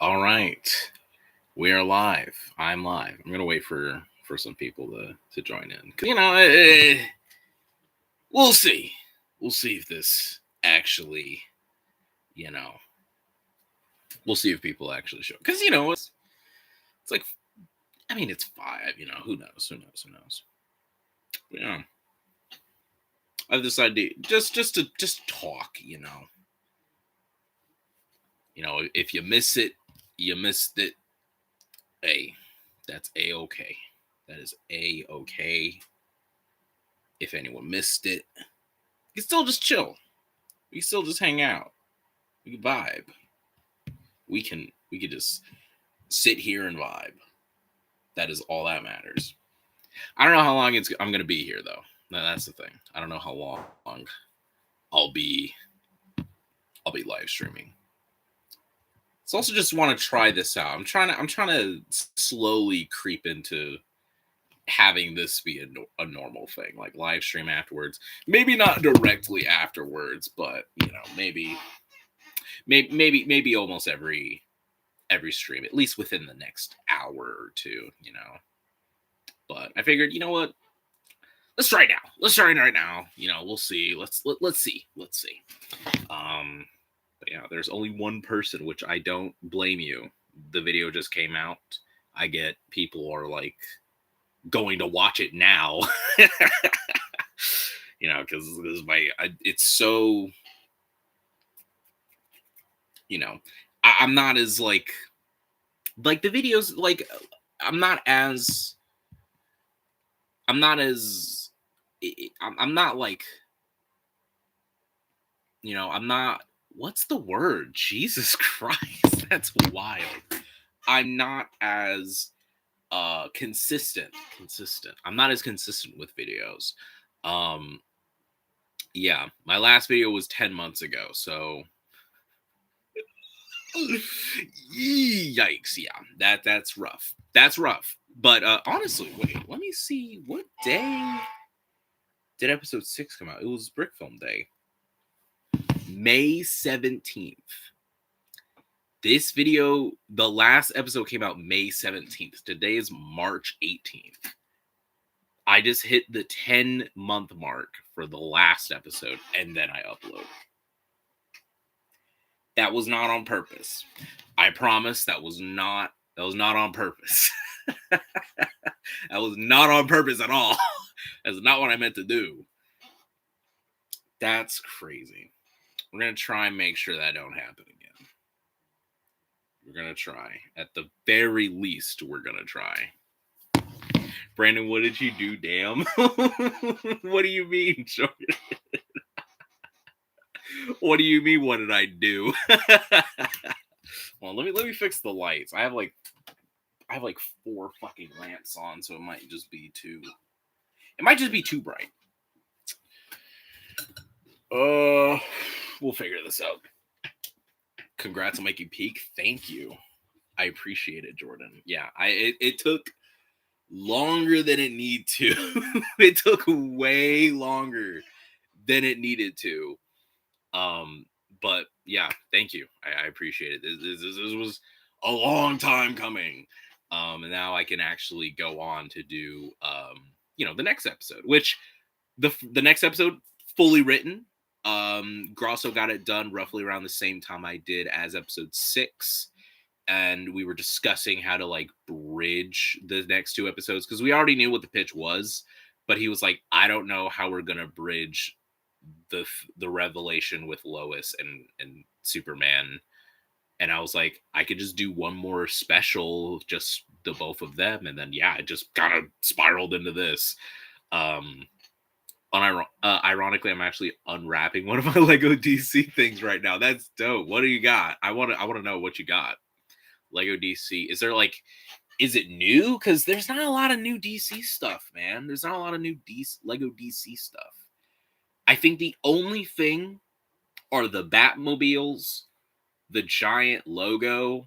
All right, we are live. I'm live. I'm gonna wait for some people to join in. 'Cause, we'll see. We'll see if this actually, you know, we'll see if people actually show. Because it's like, I mean, it's 5. Who knows? Who knows? Who knows? But, I've decided just talk. If you miss it, you missed it. Hey, that's a-okay. That is a-okay. If anyone missed it, you can still just chill. We can still just hang out. We can vibe. We can just sit here and vibe. That is all that matters. I don't know how long I'm gonna be here though. No, that's the thing. I don't know how long I'll be live streaming. So also just want to try this out. I'm trying to slowly creep into having this be a normal thing, like live stream afterwards. Maybe not directly afterwards, but maybe almost every stream, at least within the next hour or two. But I figured, you know what? Let's try it now. Let's try it right now. We'll see. Let's see. But yeah, there's only one person, which I don't blame you. The video just came out. I get people are like going to watch it now. Because it's so, I'm not as like the videos, like I'm not like, I'm not, what's the word? Jesus Christ, that's wild. I'm not as consistent. I'm not as consistent with videos. Yeah, my last video was 10 months ago, so yikes. Yeah, that's rough. But honestly, wait, let me see, what day did episode 6 come out? It was Brick Film Day, May 17th. This video, the last episode came out May 17th. Today is March 18th. I just hit the 10-month mark for the last episode, and then I upload. That was not on purpose. I promise that was not on purpose. That was not on purpose at all. That's not what I meant to do. That's crazy. We're going to try and make sure that don't happen again. We're going to try. At the very least, we're going to try. Brandon, what did you do, damn? What do you mean, Jordan? What do you mean, what did I do? Well, let me fix the lights. I have like 4 fucking lamps on, so it might just be too bright. We'll figure this out. Congrats on making peak. Thank you. I appreciate it, Jordan. Yeah, it took longer than it needed to. It took way longer than it needed to. But yeah, thank you. I appreciate it. This was a long time coming. And now I can actually go on to do the next episode, which the next episode fully written. Grosso got it done roughly around the same time I did as episode 6. And we were discussing how to like bridge the next 2 episodes, because we already knew what the pitch was, but he was like, I don't know how we're gonna bridge the revelation with Lois and Superman. And I was like, I could just do one more special, just the both of them, and then it just kind of spiraled into this. Ironically, I'm actually unwrapping one of my Lego DC things right now. That's dope. What do you got? I want to know what you got. Lego DC. Is it new? Because there's not a lot of new DC stuff, man. There's not a lot of new Lego DC stuff. I think the only thing are the Batmobiles, the giant logo,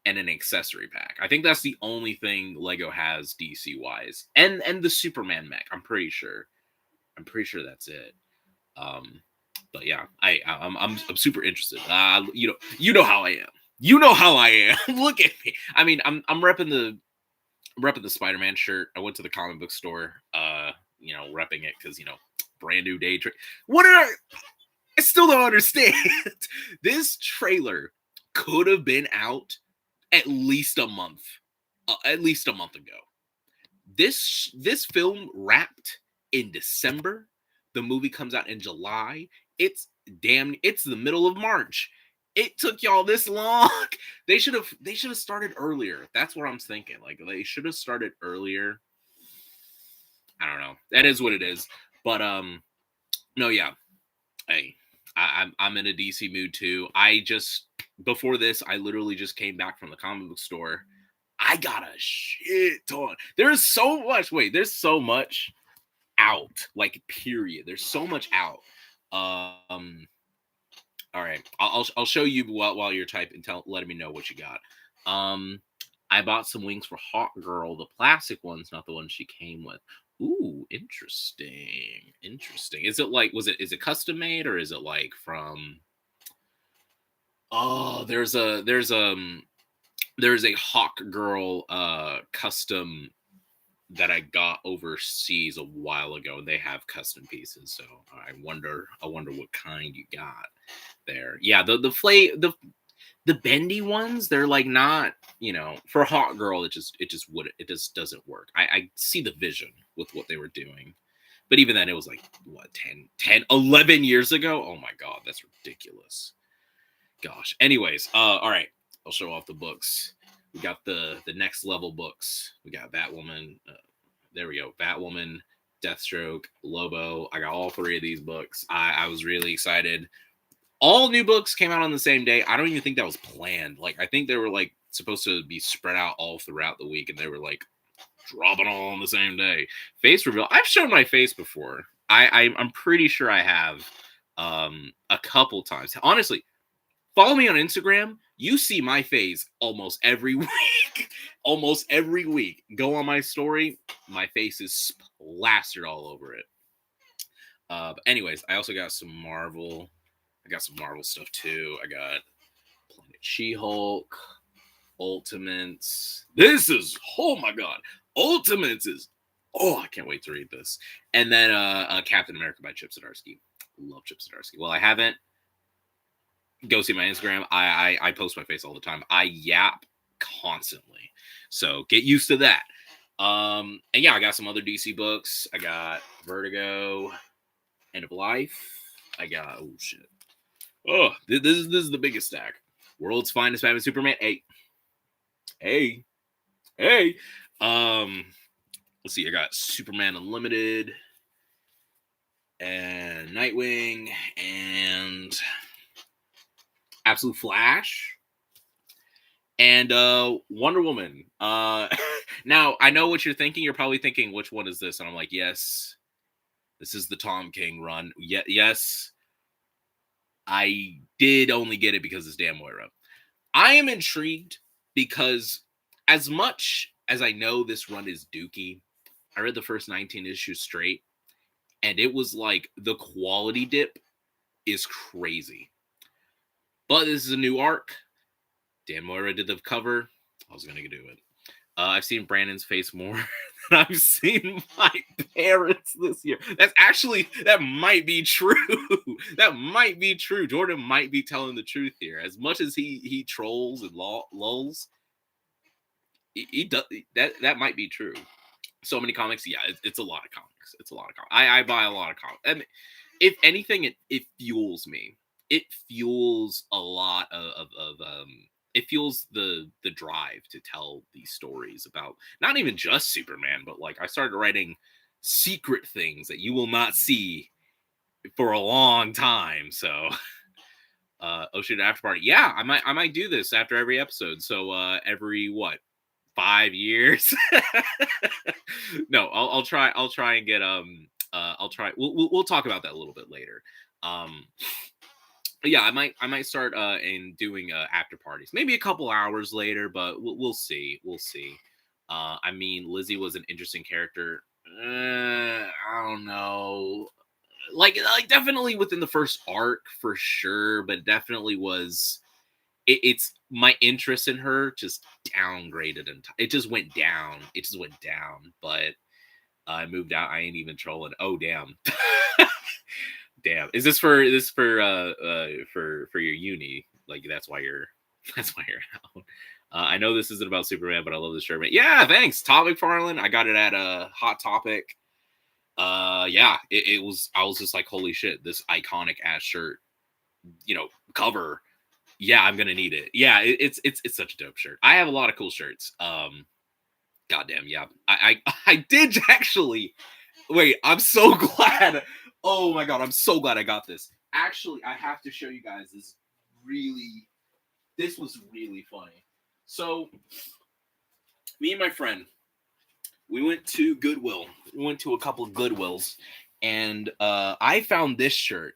and an accessory pack. I think that's the only thing Lego has DC wise, and the Superman mech. I'm pretty sure that's it. But yeah, I'm super interested. You know how I am. You know how I am. Look at me. I mean, I'm repping the Spider-Man shirt. I went to the comic book store, repping it because brand new day. What did I still don't understand. This trailer could have been out at least a month, ago. This film wrapped in December. The movie comes out in July. It's the middle of March. It took y'all this long. They should have started earlier. That's what I'm thinking. Like they should have started earlier. I don't know. That is what it is. But no, yeah. Hey, I'm in a DC mood too. Before this, I literally just came back from the comic book store. I got a shit ton. There's so much. Wait, there's so much out. Like period. There's so much out. All right. I'll show you while you're typing, letting me know what you got. I bought some wings for Hot Girl, the plastic ones, not the ones she came with. Ooh, interesting. Is it custom made or is it like from? Oh, there's a Hawk Girl custom that I got overseas a while ago, and they have custom pieces. So I wonder what kind you got there. Yeah, the bendy ones, they're like not, for Hot Girl, it just doesn't work. I see the vision with what they were doing. But even then, it was like, what, 11 years ago? Oh my God, that's ridiculous. Gosh. Anyways, all right. I'll show off the books. We got the next level books. We got Batwoman. There we go. Batwoman, Deathstroke, Lobo. I got all three of these books. I was really excited. All new books came out on the same day. I don't even think that was planned. Like, I think they were like supposed to be spread out all throughout the week, and they were like dropping all on the same day. Face reveal. I've shown my face before. I'm pretty sure I have a couple times. Honestly, follow me on Instagram. You see my face almost every week. Almost every week. Go on my story. My face is plastered all over it. But anyways, I also got some Marvel. I got some Marvel stuff too. I got Planet She-Hulk, Ultimates. Oh my God. Ultimates is, I can't wait to read this. And then Captain America by Chip Zdarsky. Love Chip Zdarsky. Well, I haven't. Go see my Instagram. I post my face all the time. I yap constantly. So get used to that. And yeah, I got some other DC books. I got Vertigo, End of Life. I got, oh shit. Oh, this is the biggest stack. World's Finest Batman Superman. Hey. Let's see. I got Superman Unlimited and Nightwing and Absolute Flash and Wonder Woman. Now I know what you're thinking. You're probably thinking, which one is this? And I'm like, yes, this is the Tom King run. Yes. I did only get it because it's Dan Moira. I am intrigued because as much as I know this run is dookie, I read the first 19 issues straight, and it was like the quality dip is crazy. But this is a new arc. Dan Moira did the cover. I was going to do it. I've seen Brandon's face more than I've seen my parents this year. That might be true. That might be true. Jordan might be telling the truth here. As much as he trolls and lulls, he does, that might be true. So many comics. Yeah, it's a lot of comics. I buy a lot of comics. I mean, if anything, it fuels me. It fuels a lot of it fuels the drive to tell these stories about not even just Superman, but like I started writing secret things that you will not see for a long time. So Ocean After Party. Yeah, I might do this after every episode. So every 5 years? No, I'll try and get I'll try. We'll talk about that a little bit later. Yeah, I might start in doing after parties, maybe a couple hours later, but we'll see. I mean, Lizzie was an interesting character. I don't know, like definitely within the first arc for sure, but definitely was it's my interest in her just downgraded, and it just went down. It just went down. But I moved out. I ain't even trolling. Oh damn. Damn. Is this for for your uni? Like that's why you're out. I know this isn't about Superman, but I love this shirt. Man. Yeah, thanks, Todd McFarlane. I got it at a Hot Topic. Yeah, it was. I was just like, holy shit, this iconic ass shirt. Cover. Yeah, I'm gonna need it. Yeah, it's such a dope shirt. I have a lot of cool shirts. Goddamn, yeah. I did actually. Wait, I'm so glad. Oh my god, I'm so glad I got this. Actually, I have to show you guys this. This was really funny. So, me and my friend, we went to Goodwill. We went to a couple of Goodwills, and I found this shirt,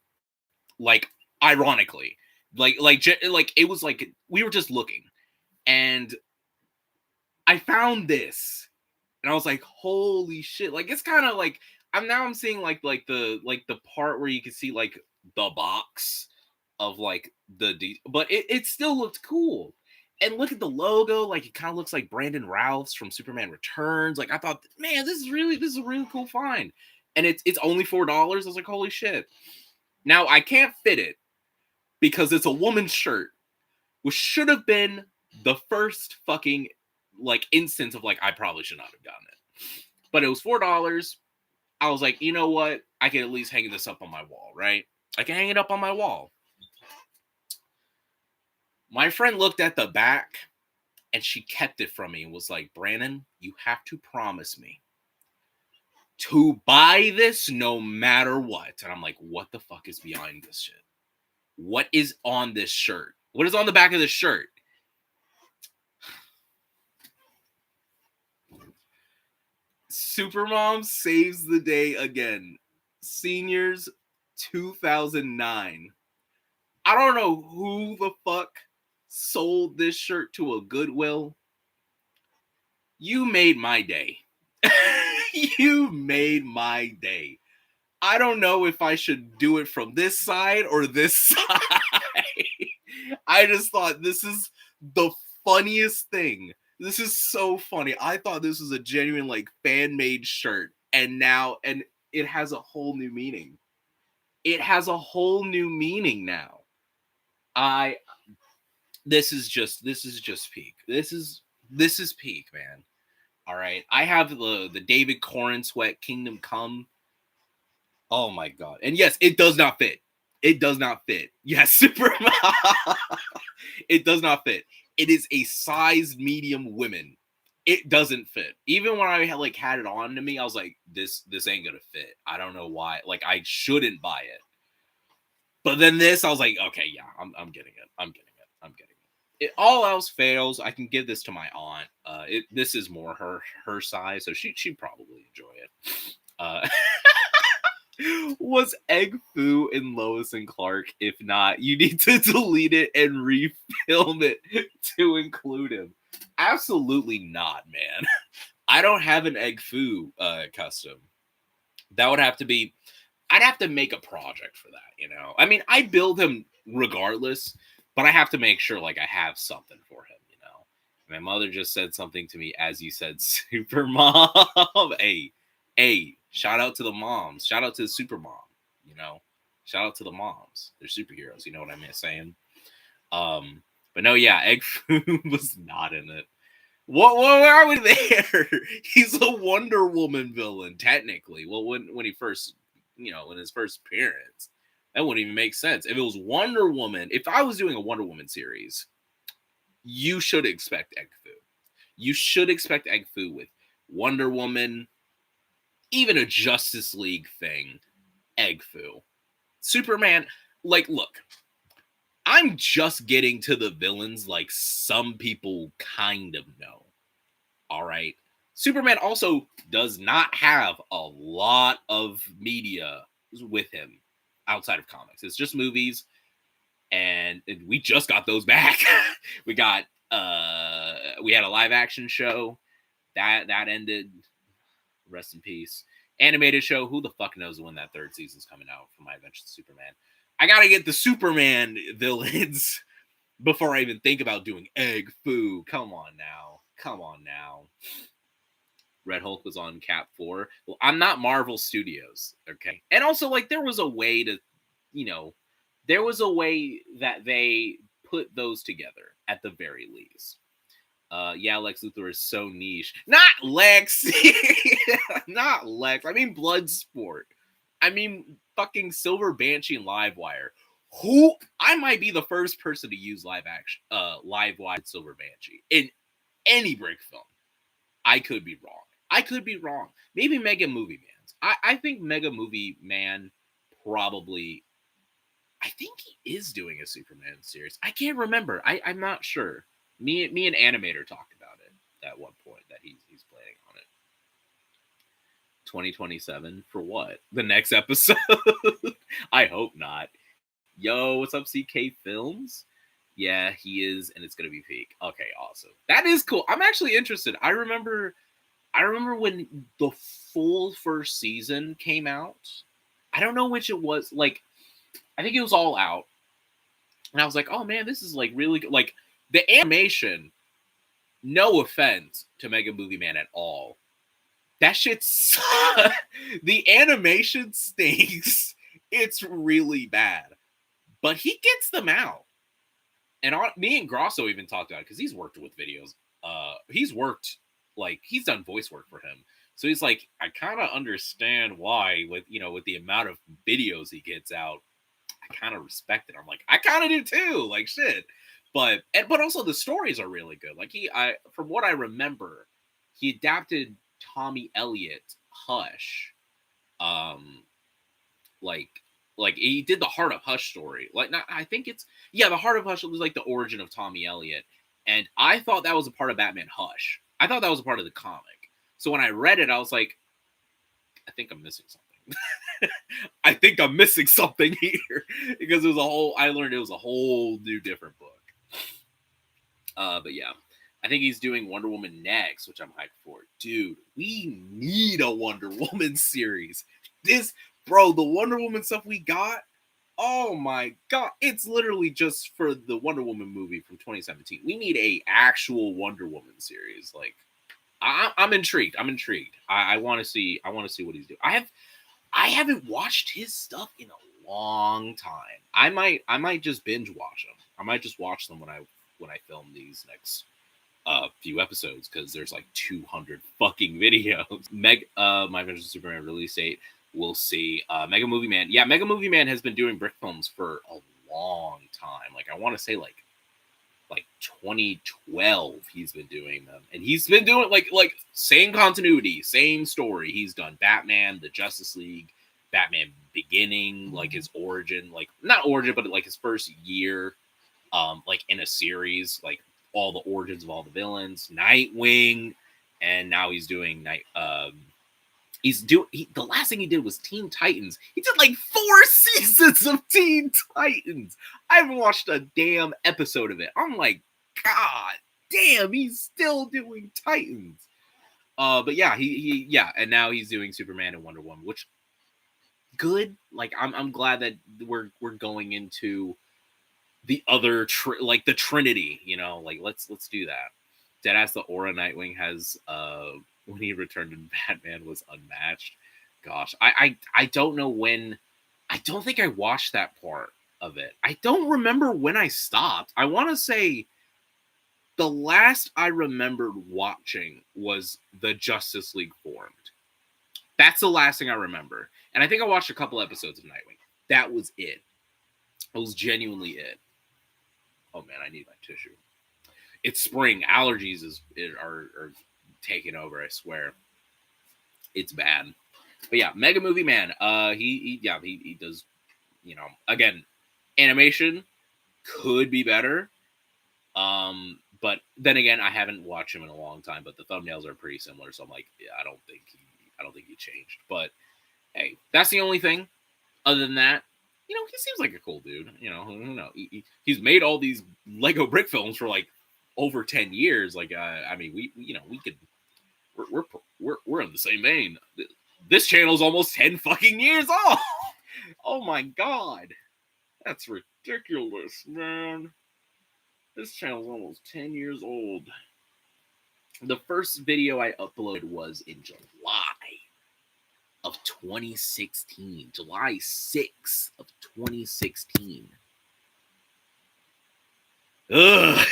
like ironically, like it was like we were just looking, and I found this, and I was like, holy shit! Like it's kind of like I'm seeing like the part where you can see like the box of like but it still looked cool. And look at the logo, like it kind of looks like Brandon Routh's from Superman Returns. Like I thought, man, this is a really cool find. And it's only $4. I was like, holy shit. Now I can't fit it because it's a woman's shirt, which should have been the first fucking like instance of like I probably should not have gotten it. But it was $4. I was like, you know what? I can at least hang this up on my wall, right? I can hang it up on my wall. My friend looked at the back and she kept it from me and was like, Brandon, you have to promise me to buy this no matter what. And I'm like, what the fuck is behind this shit? What is on this shirt? What is on the back of this shirt? Supermom saves the day again. Seniors 2009. I don't know who the fuck sold this shirt to a Goodwill. You made my day. You made my day. I don't know if I should do it from this side or this side. I just thought this is the funniest thing. This is so funny. I thought this was a genuine like fan-made shirt, and it has a whole new meaning. It has a whole new meaning now. This is just peak. This is peak, man. All right. I have the David Corn sweat Kingdom Come. Oh my god. And yes, it does not fit. It does not fit. Yes, Superman. It does not fit. It is a size medium women. It doesn't fit. Even when I had it on to me, I was like, this ain't gonna fit. I don't know why. Like I shouldn't buy it. But then this, I was like, okay, yeah, I'm getting it. I'm getting it. If all else fails, I can give this to my aunt. This is more her size, so she'd probably enjoy it. Was Egg Foo in Lois and Clark? If not, you need to delete it and refilm it to include him. Absolutely not, man. I don't have an Egg Foo custom. That would have to be. I'd have to make a project for that, you know? I mean, I build him regardless, but I have to make sure, like, I have something for him, you know? My mother just said something to me, as you said, super mom. Hey, shout out to the moms. Shout out to the super mom, you know? Shout out to the moms. They're superheroes, you know what I'm saying? But no, yeah, Egg Foo was not in it. What are we there? He's a Wonder Woman villain, technically. Well, when he first... in his first appearance, that wouldn't even make sense. If it was Wonder Woman, if I was doing a Wonder Woman series, you should expect Egg Foo. You should expect Egg Foo with Wonder Woman, even a Justice League thing, Egg Foo. Superman, like, look, I'm just getting to the villains like some people kind of know. All right. Superman also does not have a lot of media with him outside of comics. It's just movies, and we just got those back. We had a live action show that ended. Rest in peace. Animated show. Who the fuck knows when that third season's coming out for My Adventures with Superman? I gotta get the Superman villains before I even think about doing egg foo. Come on now. Red Hulk was on Cap 4. Well, I'm not Marvel Studios, okay? And also, like, there was a way to, there was a way that they put those together at the very least. Yeah, Lex Luthor is so niche. Not Lex! Not Lex. I mean Bloodsport. I mean fucking Silver Banshee and Livewire. Who I might be the first person to use Livewire Silver Banshee in any Brick film. I could be wrong. Maybe Mega Movie Man. I think Mega Movie Man probably. I think he is doing a Superman series. I can't remember. I'm not sure. Me and Animator talked about it at one point that he's planning on it. 2027 for what? The next episode? I hope not. Yo, what's up, CK Films? Yeah, he is, and it's gonna be peak. Okay, awesome. That is cool. I'm actually interested. I remember when the full first season came out. I don't know which it was. Like, I think it was all out, and I was like, oh man, this is like really good. Like the animation. No offense to Mega Movie Man at all. That shit's the animation stinks. It's really bad, but he gets them out. And me and Grosso even talked about it because he's worked with videos. He's done voice work for him. So he's like, I kind of understand why with the amount of videos he gets out, I kind of respect it. I'm like, I kind of do too. Like shit. But also the stories are really good. Like from what I remember, he adapted Tommy Elliott Hush. Like he did the Heart of Hush story. I think it's the Heart of Hush was like the origin of Tommy Elliott, and I thought that was a part of Batman Hush. I thought that was a part of the comic. So when I read it, I was like, I think I'm missing something. I think I'm missing something here because I learned it was a whole new different book. But yeah, I think he's doing Wonder Woman next, which I'm hyped for. Dude, we need a Wonder Woman series. The Wonder Woman stuff we got, oh my god, it's literally just for the Wonder Woman movie from 2017. We need a actual Wonder Woman series. Like, I'm intrigued. I want to see what he's doing. I haven't watched his stuff in a long time. I might just binge watch them. I might just watch them when I film these next few episodes because there's like 200 fucking videos. My Adventures of Superman release date. We'll see. Mega Movie Man. Yeah, Mega Movie Man has been doing Brick films for a long time. Like I want to say like 2012 he's been doing them, and he's been doing like same continuity, same story. He's done Batman, the Justice League, Batman Beginning, like his origin, like not origin, but like his first year, like in a series, like all the origins of all the villains, Nightwing, and now he's doing the last thing he did was Teen Titans. He did like 4 seasons of Teen Titans. I haven't watched a damn episode of it. I'm like, god damn, he's still doing Titans. But yeah, and now he's doing Superman and Wonder Woman, which good. Like I'm glad that we're going into the other like the Trinity, like let's do that. Deadass the aura Nightwing has when he returned in Batman was unmatched. Gosh, I don't know when. I don't think I watched that part of it. I don't remember when I stopped. I want to say the last I remembered watching was the Justice League Formed. That's the last thing I remember. And I think I watched a couple episodes of Nightwing. That was it. It was genuinely it. Oh man, I need my tissue. It's spring. Allergies are taking over, I swear. It's bad. But yeah, Mega Movie Man. He does, again, animation could be better. But then again, I haven't watched him in a long time, but the thumbnails are pretty similar, so I'm like, yeah, I don't think he changed. But hey, that's the only thing. Other than that, he seems like a cool dude. He's made all these Lego brick films for like over 10 years. Like, I mean, we could, we're in the same vein. This channel's almost 10 fucking years old. Oh my god, that's ridiculous, man. This channel's almost 10 years old. The first video I uploaded was in July of 2016. July 6th of 2016. Ugh.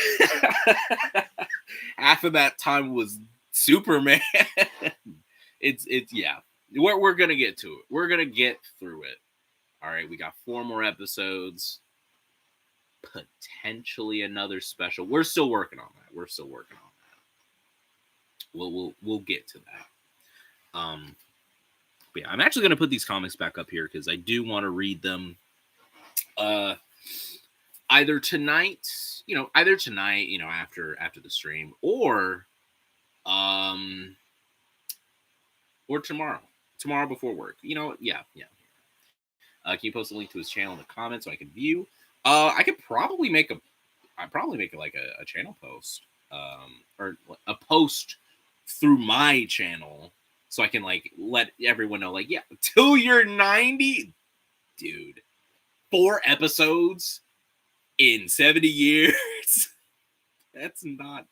Half of that time was Superman. it's yeah. We're gonna get to it. We're gonna get through it. All right, we got 4 more episodes. Potentially another special. We're still working on that. We'll get to that. But yeah, I'm actually gonna put these comics back up here because I do want to read them. Either tonight, after the stream, or tomorrow before work. Yeah. Can you post a link to his channel in the comments so I can view? I could probably make like a channel post, or a post through my channel, so I can like let everyone know, like, yeah, till you're 90, dude. 4 episodes in 70 years. It's not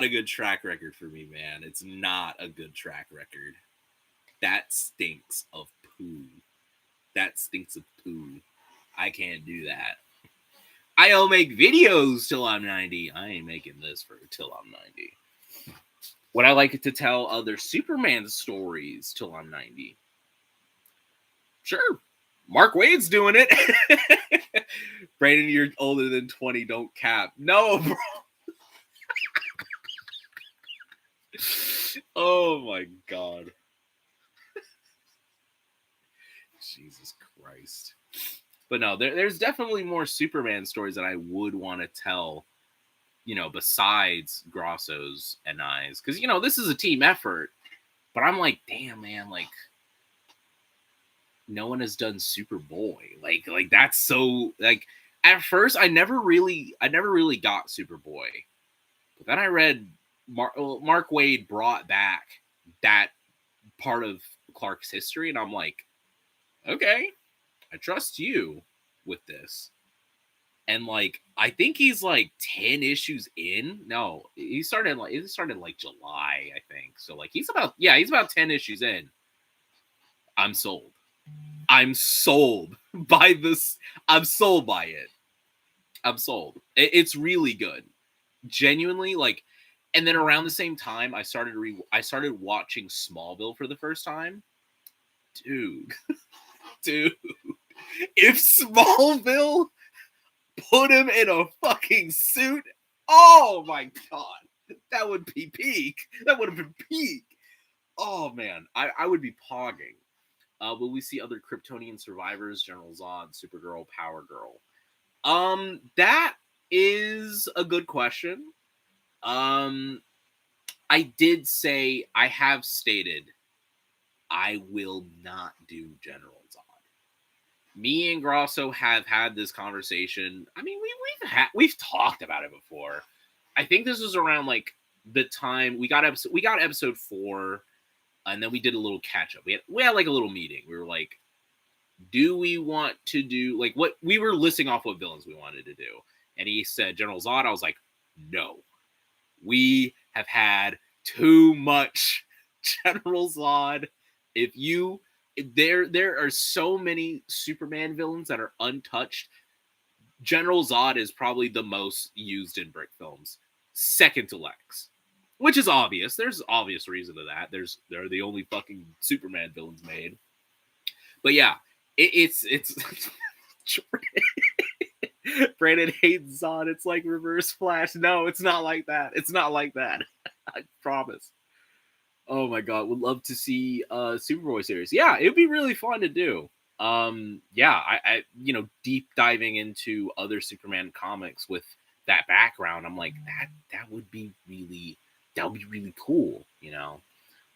a good track record for me, man. It's not a good track record. That stinks of poo. I can't do that. I'll make videos till I'm 90. I ain't making this till I'm 90. Would I like to tell other Superman stories till I'm 90? Sure. Mark Wade's doing it. Brandon, you're older than 20. Don't cap. No, bro. Oh my God. Jesus Christ. But no, there's definitely more Superman stories that I would want to tell, besides Grosso's and I's. Because, this is a team effort. But I'm like, damn, man, like, no one has done Superboy. Like that's so, like, at first I never really got Superboy. But then I read Mark Waid brought back that part of Clark's history, and I'm like, okay, I trust you with this. And like, I think he's like 10 issues in. No, he started like July, I think. So like he's about 10 issues in. I'm sold by this. I'm sold by it. I'm sold. It's really good. Genuinely, like. And then around the same time, I started watching Smallville for the first time. Dude. If Smallville put him in a fucking suit, oh my God, that would be peak. That would have been peak. Oh man, I would be pogging. Will we see other Kryptonian survivors? General Zod, Supergirl, Power Girl. That is a good question. I did say, I have stated, I will not do General Zod. Me and Grosso have had this conversation. I mean, we've talked about it before. I think this was around like the time we got episode 4, and then we did a little catch up. We had like a little meeting. We were like, do we want to do like what we were listing off what villains we wanted to do? And he said General Zod. I was like, no. We have had too much General Zod. There are so many Superman villains that are untouched. General Zod is probably the most used in Brick films, second to Lex, which is obvious. There's obvious reason to that. They're the only fucking Superman villains made. But yeah, it's Brandon hates Zod. It's like Reverse Flash. No, it's not like that. I promise. Oh my God, would love to see a Superboy series. Yeah, it would be really fun to do. I deep diving into other Superman comics with that background, I'm like, that would be really cool,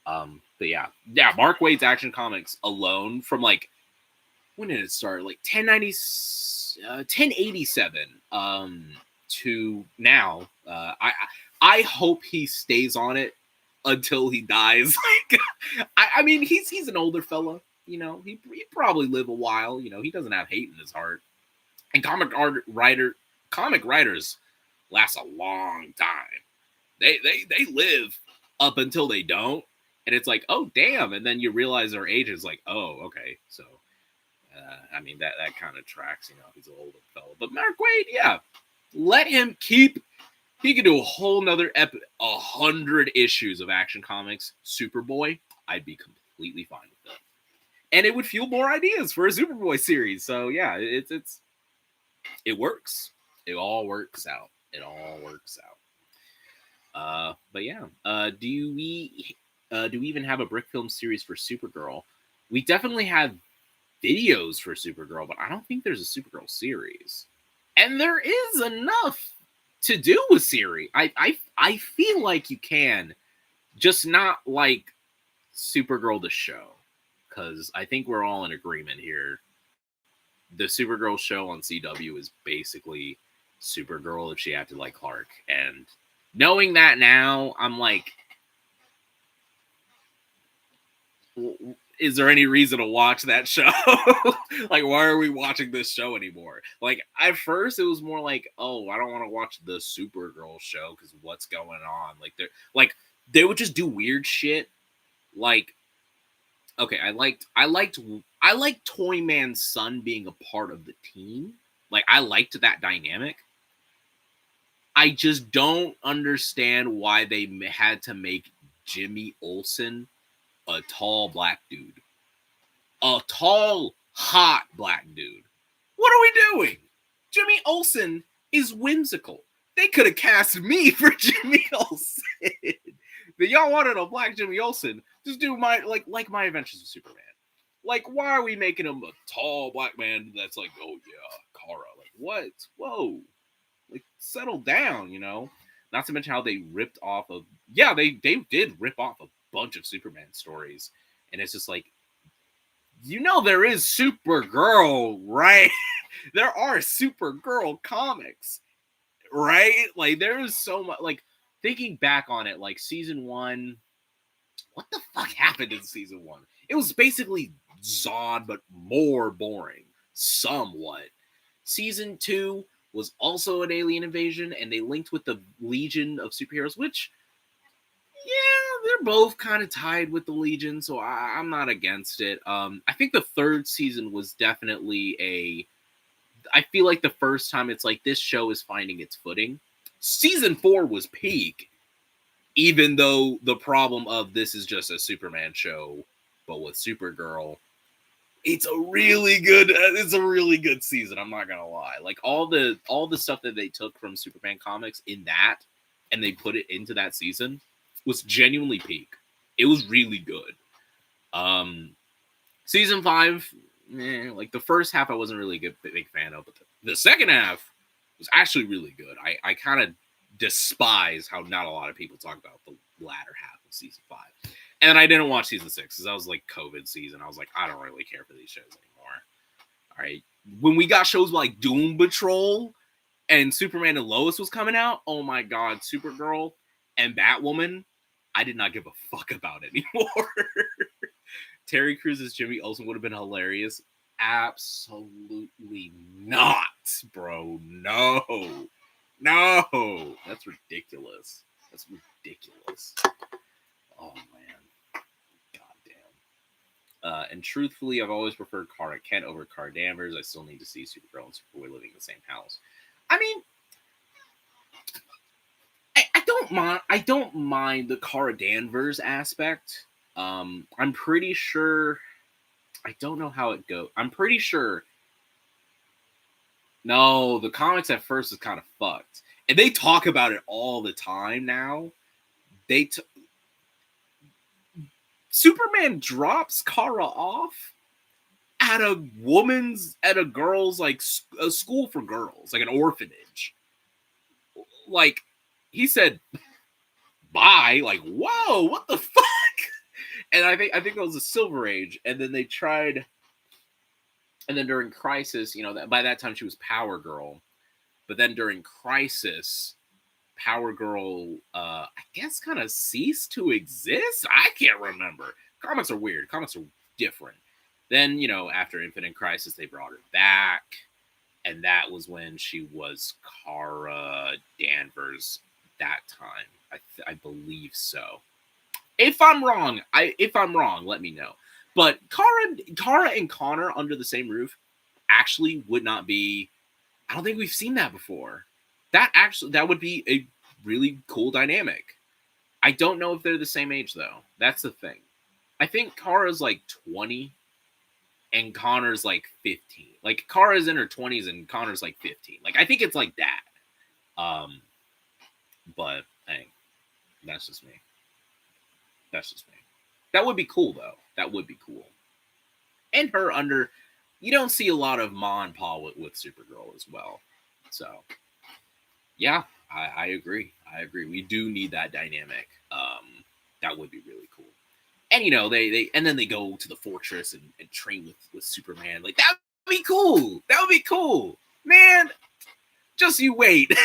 But yeah, Mark Waid's Action Comics alone from like, when did it start? Like 1087 to now. I hope he stays on it until he dies. Like, I mean, he's an older fella, he'd probably live a while. He doesn't have hate in his heart. And comic comic writers last a long time. They live up until they don't, and it's like, oh damn, and then you realize their age is like, oh okay, so I mean that kind of tracks, he's an older fellow. But Mark Waid, yeah, let him keep. He could do a whole nother 100 issues of Action Comics Superboy. I'd be completely fine with it, and it would fuel more ideas for a Superboy series. So yeah, it works. It all works out. But yeah, do we even have a Brick Film series for Supergirl? We definitely have videos for Supergirl, but I don't think there's a Supergirl series. And there is enough to do a series. I feel like you can, just not like Supergirl the show, because I think we're all in agreement here. The Supergirl show on CW is basically Supergirl if she acted like Clark, and knowing that now, I'm like, is there any reason to watch that show? Like, why are we watching this show anymore? Like, at first it was more like, oh, I don't want to watch the Supergirl show because what's going on? Like they would just do weird shit. Like, okay, I liked Toyman's son being a part of the team. Like, I liked that dynamic. I just don't understand why they had to make Jimmy Olsen a tall black dude. A tall, hot black dude. What are we doing? Jimmy Olsen is whimsical. They could have cast me for Jimmy Olsen. But y'all wanted a black Jimmy Olsen. Just do my my Adventures of Superman. Like, why are we making him a tall black man that's like, oh yeah, Kara? Like, what? Whoa. Like, settle down, Not to mention how they ripped off of... Yeah, they did rip off a bunch of Superman stories. And it's just like, there is Supergirl, right? There are Supergirl comics, right? Like, there is so much... Like, thinking back on it, like, season 1... What the fuck happened in season 1? It was basically Zod, but more boring. Somewhat. Season 2... was also an alien invasion, and they linked with the Legion of Superheroes, which, yeah, they're both kind of tied with the Legion, so I'm not against it. I think the third season was definitely I feel like the first time it's like, this show is finding its footing. Season 4 was peak, even though the problem of this is just a Superman show, but with Supergirl, it's a really good season. I'm not gonna lie. Like, all the stuff that they took from Superman comics in that, and they put it into that season, was genuinely peak. It was really good. Season 5, like the first half, I wasn't really a big fan of, but the second half was actually really good. I kind of despise how not a lot of people talk about the latter half of season 5. And then I didn't watch season 6 because that was like COVID season. I was like, I don't really care for these shows anymore. All right. When we got shows like Doom Patrol and Superman and Lois was coming out, oh my God, Supergirl and Batwoman, I did not give a fuck about anymore. Terry Crews' Jimmy Olsen would have been hilarious. Absolutely not, bro. No. That's ridiculous. Oh, man. Goddamn. And truthfully, I've always preferred Kara Kent over Kara Danvers. I still need to see Supergirl and Superboy living in the same house. I mean, I don't mind the Kara Danvers aspect. I'm pretty sure... I don't know how it goes. I'm pretty sure... No, the comics at first is kind of fucked. And they talk about it all the time now. Superman drops Kara off at a girl's, like, a school for girls, like an orphanage. Like, he said, bye. Like, whoa, what the fuck? And I think it was a Silver Age, and then they tried, and then during Crisis, by that time she was Power Girl, but then during Crisis, Power Girl, I guess, kind of ceased to exist. I can't remember. Comics are weird. Comics are different. Then, after Infinite Crisis, they brought her back. and that was when she was Kara Danvers that time. I believe so. If I'm wrong, let me know. But Kara and Connor under the same roof actually would not be. I don't think we've seen that before. That would be a really cool dynamic. I don't know if they're the same age though. That's the thing. I think Kara's like 20 and Connor's like 15. Like Kara's in her 20s and Connor's like 15. Like I think it's like that. But hey, that's just me. That would be cool though. That would be cool. And her under, you don't see a lot of Ma and Pa with Supergirl as well. So yeah, I agree. We do need that dynamic. That would be really cool. And they and then they go to the fortress and train with Superman. Like that would be cool. Man. Just you wait.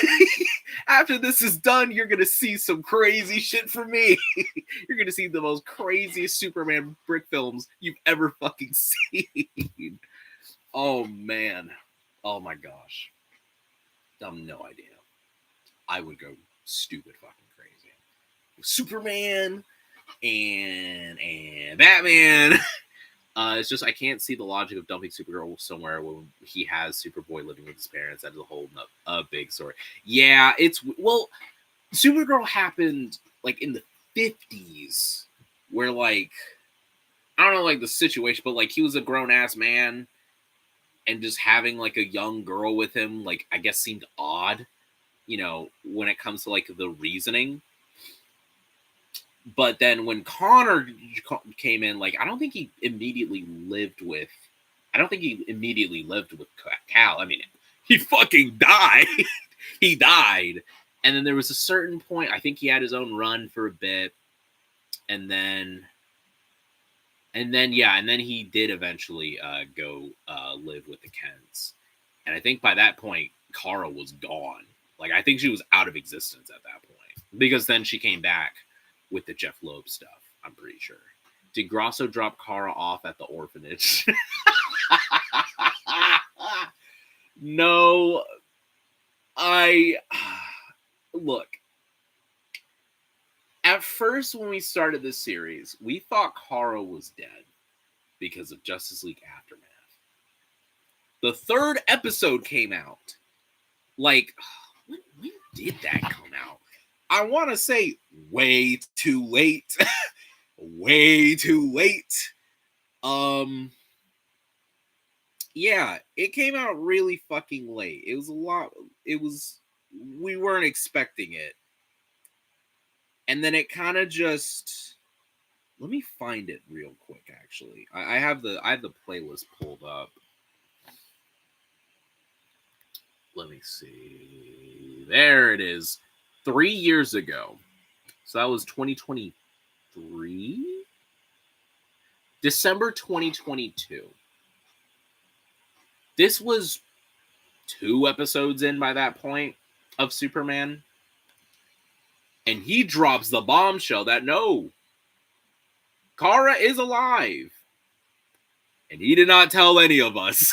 After this is done, you're gonna see some crazy shit from me. You're gonna see the most craziest Superman brick films you've ever fucking seen. Oh man. Oh my gosh. I have no idea. I would go stupid fucking crazy. Superman and Batman. It's just I can't see the logic of dumping Supergirl somewhere when he has Superboy living with his parents. That is a whole big story. Yeah, Supergirl happened like in the 50s, where like I don't know like the situation, but like he was a grown ass man, and just having like a young girl with him, like I guess seemed odd, when it comes to like the reasoning. But then when Connor came in, like I don't think he immediately lived with Cal. I mean, he fucking died. He died. And then there was a certain point, I think he had his own run for a bit. And then he did eventually go live with the Kents. And I think by that point, Kara was gone. Like I think she was out of existence at that point. Because then she came back with the Jeff Loeb stuff, I'm pretty sure. Did Grosso drop Kara off at the orphanage? No. Look. At first, when we started this series, we thought Kara was dead because of Justice League Aftermath. The third episode came out. Like, when did that come out? I want to say way too late. Way too late. Yeah, it came out really fucking late. It was a lot. We weren't expecting it. And then it kind of just, let me find it real quick, actually. I have the playlist pulled up. Let me see. There it is. 3 years ago. So that was 2023? December 2022. This was 2 episodes in by that point of Superman. And he drops the bombshell that no, Kara is alive. And he did not tell any of us.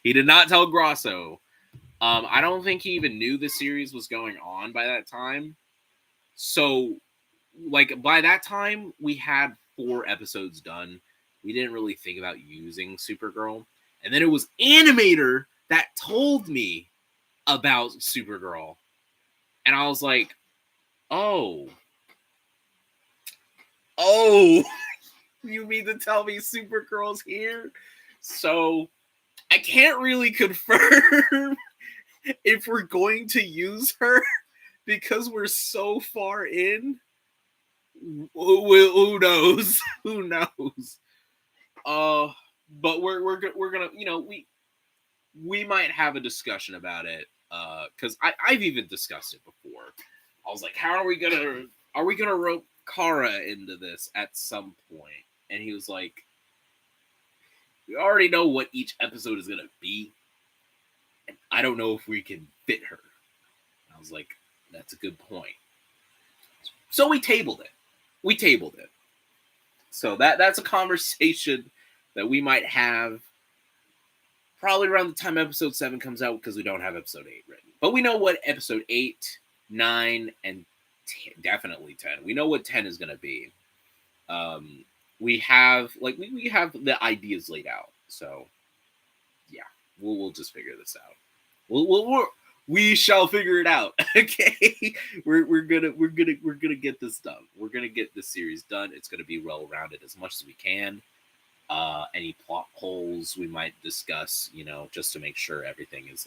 He did not tell Grosso. I don't think he even knew the series was going on by that time. So, like, by that time, we had 4 episodes done. We didn't really think about using Supergirl. And then it was Animator that told me about Supergirl. And I was like, oh, you mean to tell me Supergirl's here? So, I can't really confirm if we're going to use her because we're so far in. Who knows? Who knows? But we're gonna, we might have a discussion about it. Because I've even discussed it before. I was like, how are we gonna rope Kara into this at some point? And he was like, we already know what each episode is gonna be. And I don't know if we can fit her. I was like, that's a good point. So we tabled it. So that's a conversation that we might have probably around the time episode 7 comes out because we don't have episode 8 written. But we know what episode 8, 9, and 10, definitely 10. We know what 10 is going to be. We have we have the ideas laid out. So yeah, we'll just figure this out. We shall figure it out. Okay, we're gonna get this done. We're gonna get this series done. It's gonna be well rounded as much as we can. Any plot holes we might discuss, just to make sure everything is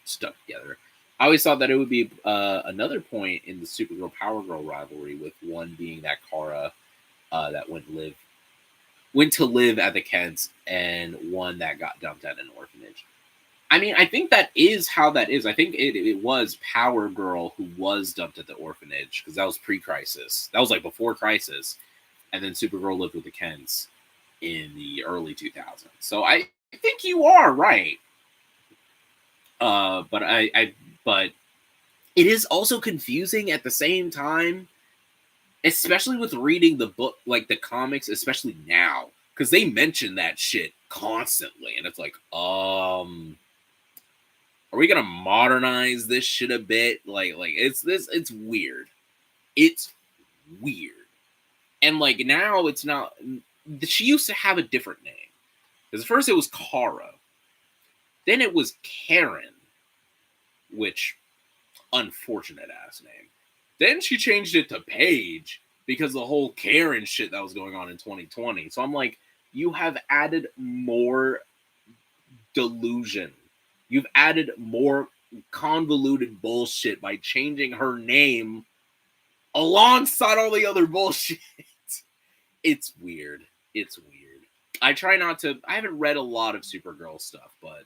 stuck together. I always thought that it would be another point in the Supergirl Power Girl rivalry, with one being that Kara that went to live at the Kents, and one that got dumped at an orphanage. I mean, I think that is how that is. I think it was Power Girl who was dumped at the orphanage, because that was pre-Crisis. That was like before Crisis. And then Supergirl lived with the Kents in the early 2000s. So I think you are right. But but it is also confusing at the same time, especially with reading the book, like the comics, especially now, because they mention that shit constantly, and it's like, are we gonna modernize this shit a bit? It's weird. It's weird. And now it's not. She used to have a different name. Because first it was Kara. Then it was Karen, which unfortunate ass name. Then she changed it to Paige because the whole Karen shit that was going on in 2020. So I'm like, you have added more delusion. You've added more convoluted bullshit by changing her name alongside all the other bullshit. It's weird. It's weird. I haven't read a lot of Supergirl stuff, but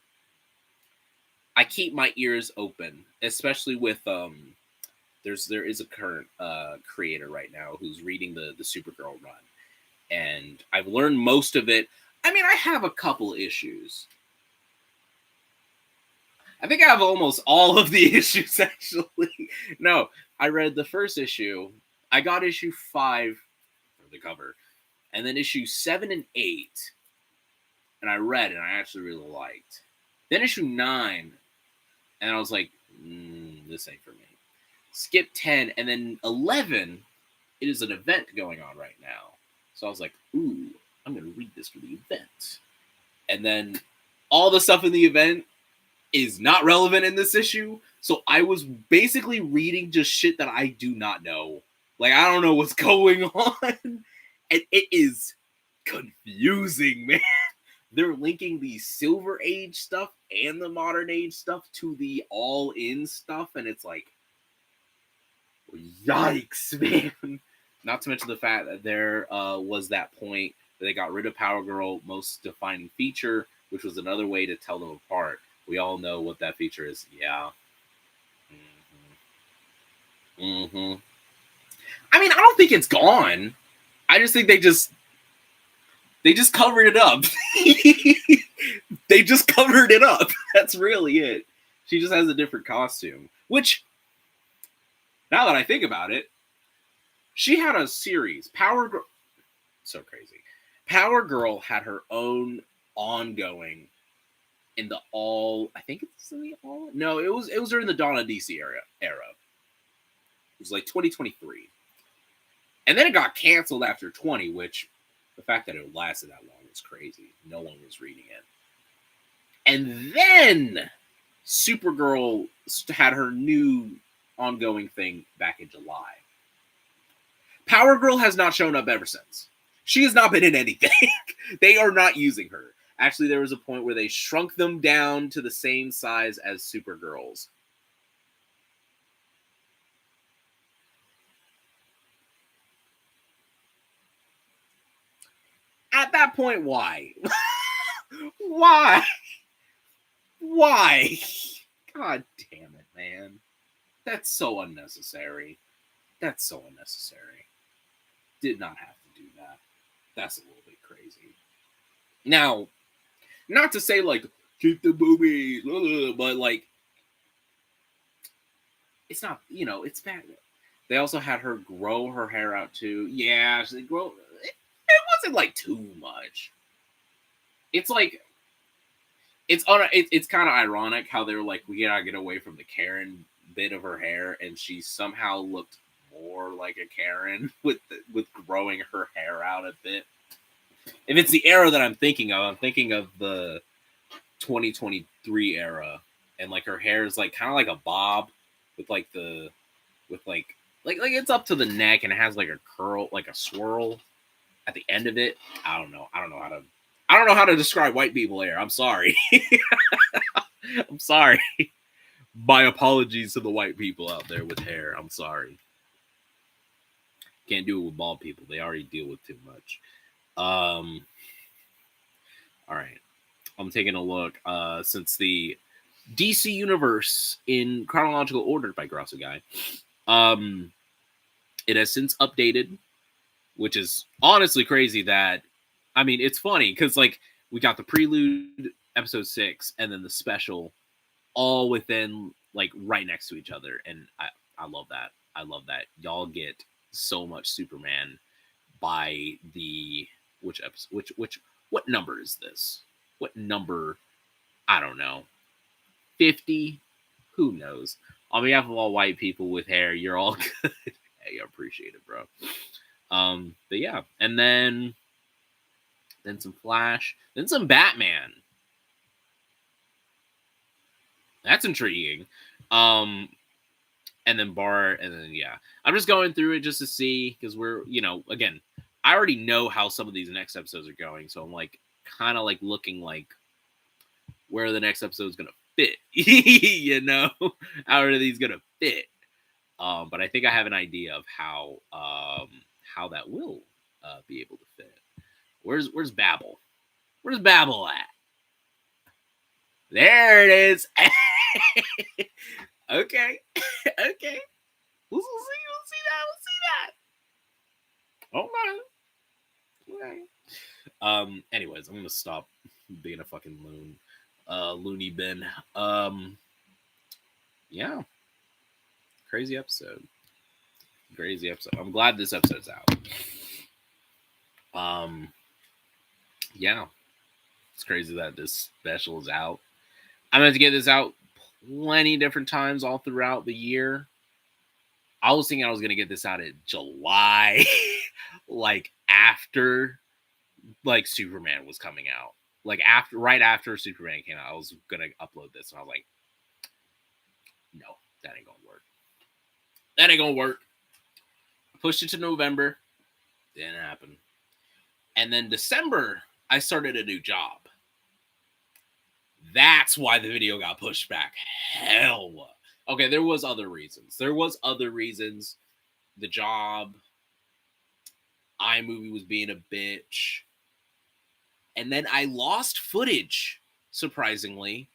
I keep my ears open, especially with there is a current creator right now who's reading the Supergirl run, and I've learned most of it. I mean, I have a couple issues. I think I have almost all of the issues, actually. No, I read the first issue. I got issue 5 for the cover, and then issue 7 and 8, and I read it, and I actually really liked. Then issue 9, and I was like, this ain't for me. Skip 10, and then 11, it is an event going on right now. So I was like, ooh, I'm going to read this for the event. And then all the stuff in the event is not relevant in this issue. So I was basically reading just shit that I do not know. Like, I don't know what's going on. And it is confusing, man. They're linking the Silver Age stuff and the Modern Age stuff to the All-In stuff. And it's like, yikes, man. Not to mention the fact that there was that point that they got rid of Power Girl most defining feature, which was another way to tell them apart. We all know what that feature is. Yeah. I mean, I don't think it's gone. I just think they just covered it up. They just covered it up. That's really it. She just has a different costume. Which, now that I think about it, she had a series. Power Girl. So crazy. Power Girl had her own ongoing in the all. I think it's in the all. No, it was during the Dawn of DC era. It was like 2023. And then it got canceled after 20, which the fact that it lasted that long was crazy. No one was reading it. And then Supergirl had her new ongoing thing back in July. Power Girl has not shown up ever since. She has not been in anything. They are not using her. Actually, there was a point where they shrunk them down to the same size as Supergirls. At that point, why? Why? Why? God damn it, man. That's so unnecessary. That's so unnecessary. Did not have to do that. That's a little bit crazy. Now, not to say, like, keep the boobies, but, like, it's not, it's bad. They also had her grow her hair out, too. Yeah, it wasn't, like, too much. It's like, it's kind of ironic how they're like, we gotta get away from the Karen bit of her hair, and she somehow looked more like a Karen with growing her hair out a bit. If it's the era that I'm thinking of the 2023 era, and like her hair is like kind of like a bob with like like it's up to the neck and it has like a curl, like a swirl at the end of it. I don't know how to describe white people hair. I'm sorry. I'm sorry. My apologies to the white people out there with hair. I'm sorry. Can't do it with bald people. They already deal with too much. All right. I'm taking a look. Since the DC universe in chronological order by Grasso Guy, it has since updated, which is honestly crazy. That, I mean, it's funny because like we got the prelude episode 6 and then the special all within like right next to each other, and I love that. I love that y'all get so much Superman by the which episode, what number is this? What number? I don't know. 50? Who knows? On behalf of all white people with hair, you're all good. Hey, I appreciate it, bro. But yeah, and then some Flash, then some Batman. That's intriguing. And then Bart, and then yeah, I'm just going through it just to see, because we're, again, I already know how some of these next episodes are going, so I'm like kind of like looking like where the next episode is gonna fit. How are these gonna fit? But I think I have an idea of how that will be able to fit. Where's Babel? Where's Babel at? There it is. Okay. Okay. We'll see that. Okay. Anyways, I'm gonna stop being a fucking loony bin. Yeah. Crazy episode. I'm glad this episode's out. Yeah. It's crazy that this special is out. I'm going to get this out plenty different times all throughout the year. I was thinking I was going to get this out in July, like after like Superman was coming out. Like right after Superman came out, I was going to upload this, and I was like, no, that ain't going to work. Pushed it to November. Didn't happen. And then December, I started a new job. That's why the video got pushed back. Hell. Okay, there was other reasons. The job, iMovie was being a bitch. And then I lost footage, surprisingly.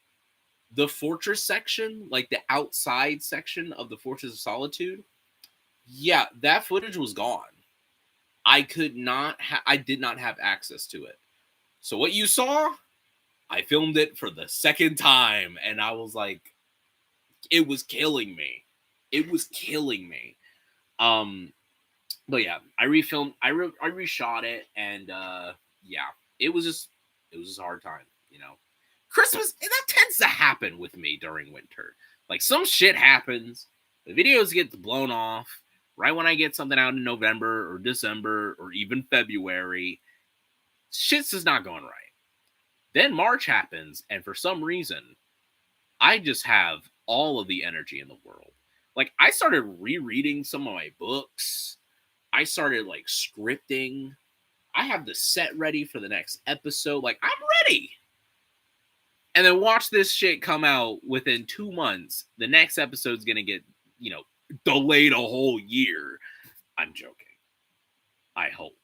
The Fortress section, like the outside section of the Fortress of Solitude, yeah, that footage was gone. I did not have access to it. So what you saw, I filmed it for the second time, and I was like, it was killing me. But yeah, I refilmed, I reshot it, and yeah, it was just a hard time, Christmas, and that tends to happen with me during winter. Like, some shit happens, the videos get blown off right when I get something out in November or December or even February. Shit's just not going right. Then March happens, and for some reason, I just have all of the energy in the world. Like, I started rereading some of my books. I started, like, scripting. I have the set ready for the next episode. Like, I'm ready. And then watch this shit come out within 2 months. The next episode's going to get, delayed a whole year. I'm joking. I hope.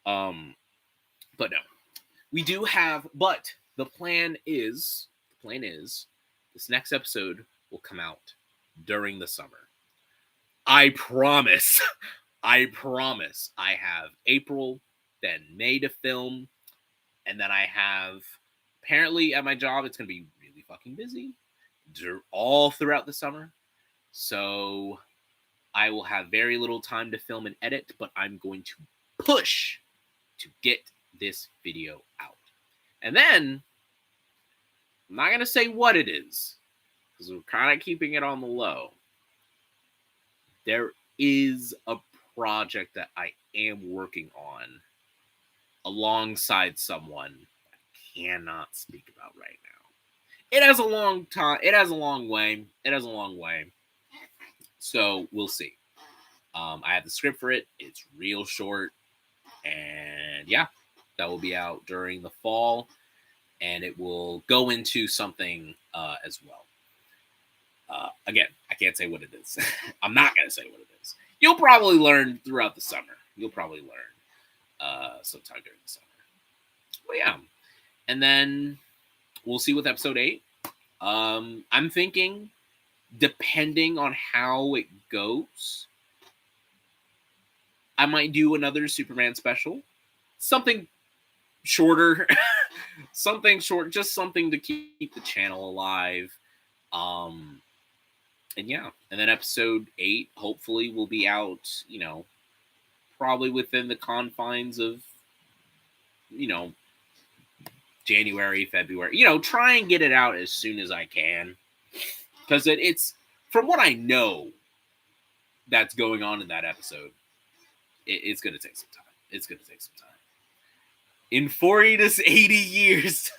But no. We do have, but the plan is this next episode will come out during the summer. I promise. I have April, then May to film, and then I have, apparently at my job, it's going to be really fucking busy all throughout the summer. So I will have very little time to film and edit, but I'm going to push to get this video out. And then I'm not going to say what it is because we're kind of keeping it on the low. There is a project that I am working on alongside someone I cannot speak about right now. It has a long time. It has a long way. So we'll see. I have the script for it. It's real short. And yeah, that will be out during the fall. And it will go into something as well. Again, I can't say what it is. I'm not going to say what it is. You'll probably learn throughout the summer. Sometime during the summer. But yeah. And then we'll see with episode 8. I'm thinking, depending on how it goes, I might do another Superman special. Something shorter. Something short. Just something to keep the channel alive. And yeah. And then episode 8 hopefully will be out, probably within the confines of, January, February. Try and get it out as soon as I can. Because it's, from what I know that's going on in that episode, it's going to take some time. In 40 to 80 years.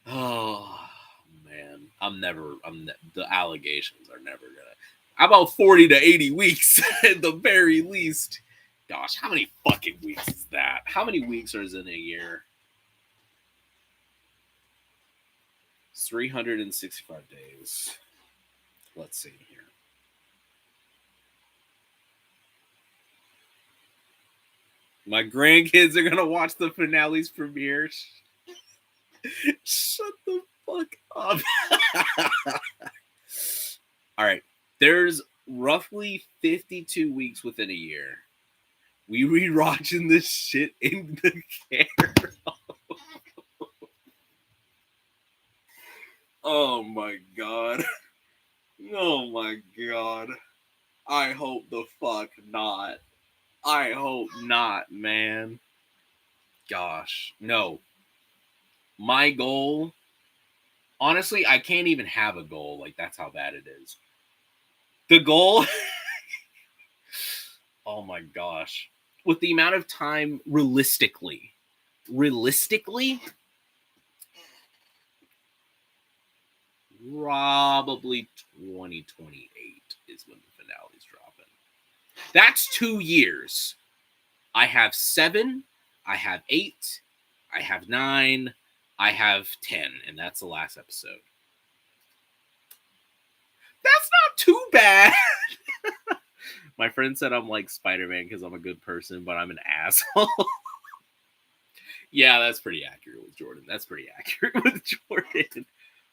Oh, man. The allegations are never going to. How about 40 to 80 weeks at the very least? Gosh, how many fucking weeks is that? How many weeks are in a year? 365 days. Let's see here. My grandkids are gonna watch the finale's premiere. Shut the fuck up. All right. There's roughly 52 weeks within a year. We rewatching this shit in the care. Oh my god. Oh my god. I hope the fuck not. I hope not, man. Gosh. No. My goal, honestly, I can't even have a goal. Like, that's how bad it is. The goal, oh my gosh. With the amount of time, realistically, probably 2028 is when the finale's dropping. That's 2 years. I have 7, I have 8, I have 9, I have 10, and that's the last episode. That's not too bad. My friend said I'm like Spider-Man because I'm a good person, but I'm an asshole. Yeah, that's pretty accurate with Jordan.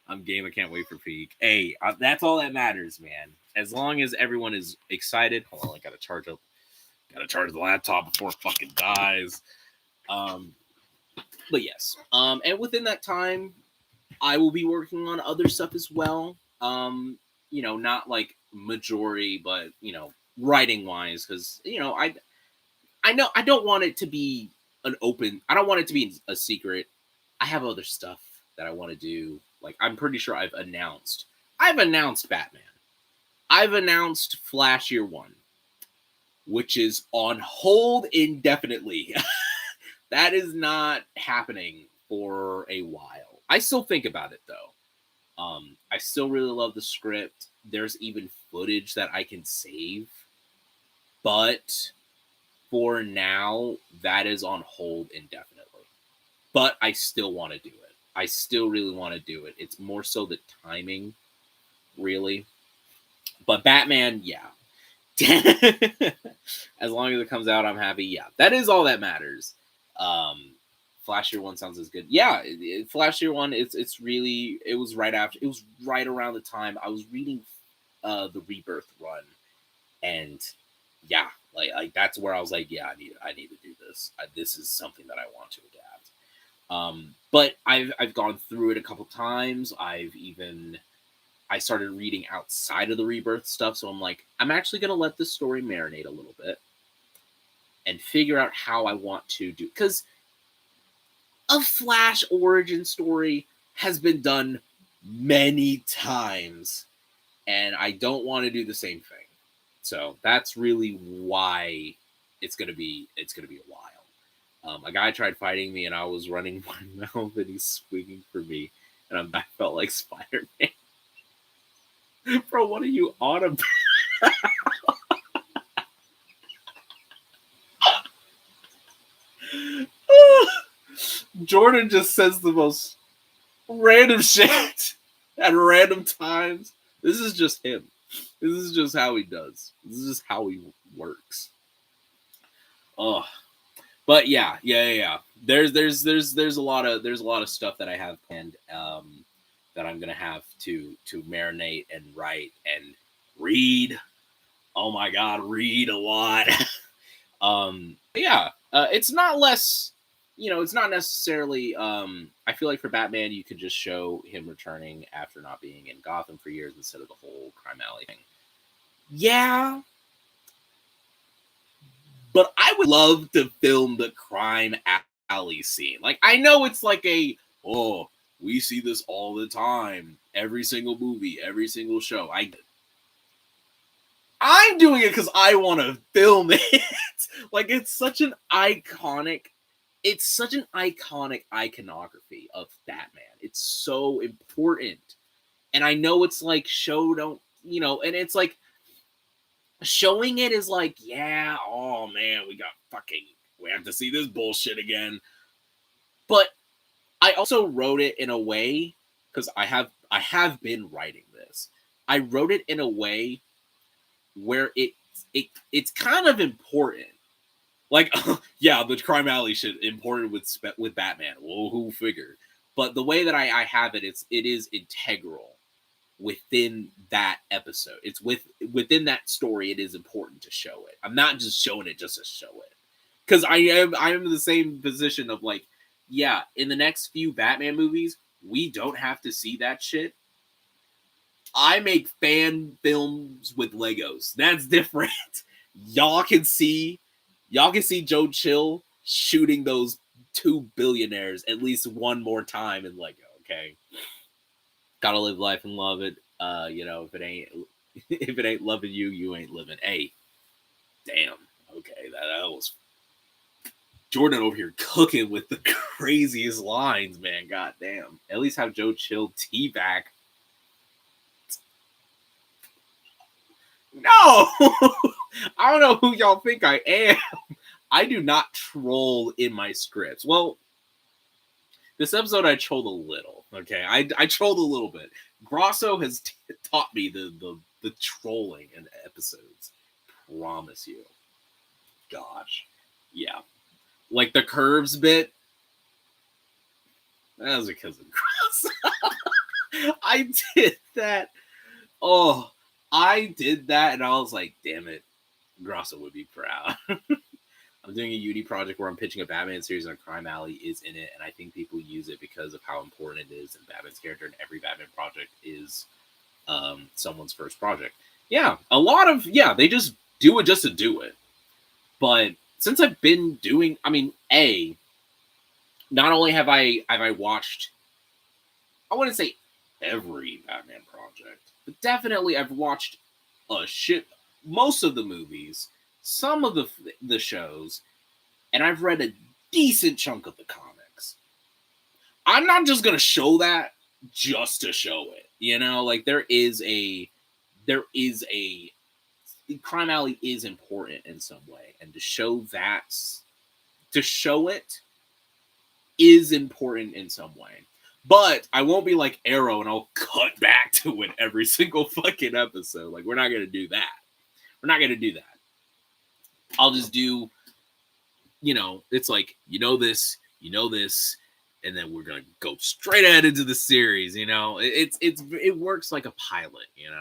I'm game. I can't wait for peak. Hey, that's all that matters, man. As long as everyone is excited. Hold on, I gotta charge the laptop before it fucking dies. But yes. And within that time, I will be working on other stuff as well. Not like majority, but writing wise, because I know I don't want it to be I don't want it to be a secret. I have other stuff that I want to do. Like, I'm pretty sure I've announced Batman. I've announced Flash Year 1, which is on hold indefinitely. That is not happening for a while. I still think about it, though. I still really love the script. There's even footage that I can save. But for now, that is on hold indefinitely. But I still want to do it. I still really want to do it. It's more so the timing, really. But Batman, yeah. As long as it comes out, I'm happy. Yeah, that is all that matters. Flash Year 1 sounds as good. Yeah, Flash Year 1, it was right around the time I was reading the Rebirth run. And yeah, like that's where I was like, yeah, I need to do this. This is something that I want to adapt. But I've gone through it a couple times. I started reading outside of the Rebirth stuff, so I'm like, I'm actually gonna let this story marinate a little bit and figure out how I want to do. Because a Flash origin story has been done many times, and I don't want to do the same thing. So that's really why it's gonna be a while. A guy tried fighting me, and I was running my mouth, and he's swinging for me, and I felt like Spider-Man. Bro, what are you on about? Jordan just says the most random shit at random times. This is just him. This is just how he does. This is just how he works. Oh, but yeah. There's a lot of stuff that I have planned that I'm gonna have to marinate and write and read. Oh my god, read a lot. It's not less, it's not necessarily I feel like for Batman you could just show him returning after not being in Gotham for years instead of the whole crime alley thing. Yeah. But I would love to film the crime alley scene. Like, I know it's like we see this all the time. Every single movie, every single show. I'm doing it because I want to film it. Like, it's such an iconic iconography of Batman. It's so important. And I know it's like and it's like showing it is like, yeah, oh man, we have to see this bullshit again. But I also wrote it in a way, because I have been writing this. I wrote it in a way where it's kind of important. Like, yeah, the crime alley shit important with Batman. Well, who figured? But the way that I have it, it is integral within that episode. It's within that story. It is important to show it. I'm not just showing it just to show it, because I am in the same position of like, yeah, in the next few Batman movies, we don't have to see that shit. I make fan films with Legos. That's different. Y'all can see Joe Chill shooting those 2 billionaires at least one more time in Lego. Okay, gotta live life and love it. If it ain't loving you, you ain't living. Hey, damn. Okay, that was Jordan over here cooking with the craziest lines, man. God damn. At least have Joe Chill teabag. No, I don't know who y'all think I am. I do not troll in my scripts. Well, this episode I trolled a little. Okay, I trolled a little bit. Grosso has taught me the trolling in episodes. Promise you. Gosh, yeah, like the curves bit. That was because of Grosso. I did that. Oh, I did that, and I was like, damn it, Grosso would be proud. I'm doing a uni project where I'm pitching a Batman series, and a crime alley is in it, and I think people use it because of how important it is in Batman's character, and every Batman project is someone's first project. Yeah, they just do it just to do it. But since I've been doing, not only have I watched, I wouldn't say every Batman project, but definitely I've watched most of the movies, some of the shows, and I've read a decent chunk of the comics. I'm not just gonna show that just to show it, like there is a crime alley is important in some way, and to show it is important in some way. But I won't be like Arrow and I'll cut back to it every single fucking episode. Like, we're not gonna do that. I'll just do, it's like, this, and then we're gonna go straight ahead into the series. It works like a pilot, and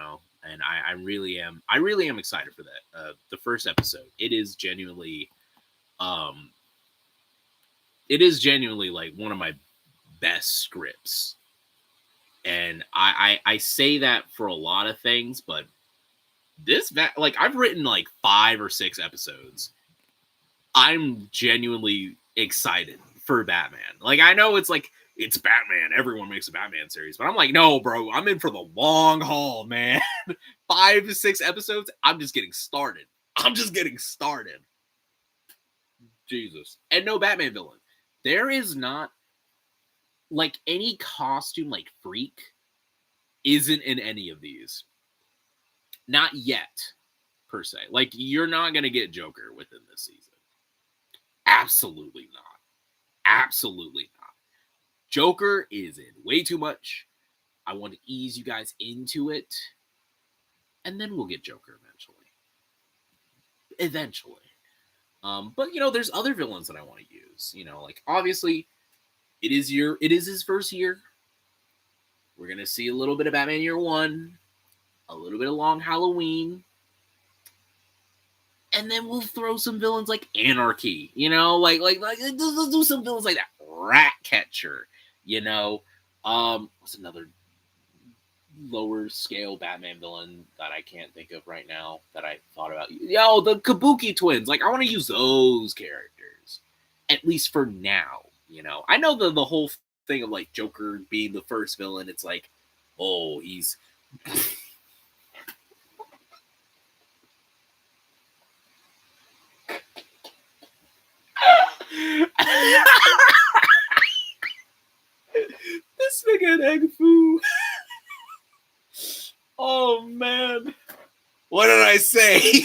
I really am excited for that. The first episode, it is genuinely like one of my best scripts, and I say that for a lot of things, but like, I've written like 5 or 6 episodes. I'm genuinely excited for Batman. Like, I know it's like, it's Batman. Everyone makes a Batman series. But I'm like, no, bro. I'm in for the long haul, man. 5 to 6 episodes. I'm just getting started. Jesus. And no Batman villain. There is not, like, any costume, like, freak isn't in any of these. Not yet, per se. Like, you're not going to get Joker within this season. Absolutely not. Absolutely not. Joker is in way too much. I want to ease you guys into it. And then we'll get Joker eventually. But, you know, there's other villains that I want to use. You know, like, obviously, it is his first year. We're going to see a little bit of Batman Year One. A little bit of Long Halloween. And then we'll throw some villains like Anarchy. You know, like let's do some villains like that. Ratcatcher. You know, what's another lower scale Batman villain that I can't think of right now that I thought about? Yo, the Kabuki twins. Like, I want to use those characters, at least for now. You know, I know the whole thing of like Joker being the first villain. It's like, oh, he's this nigga an egg foo. Oh man, what did I say?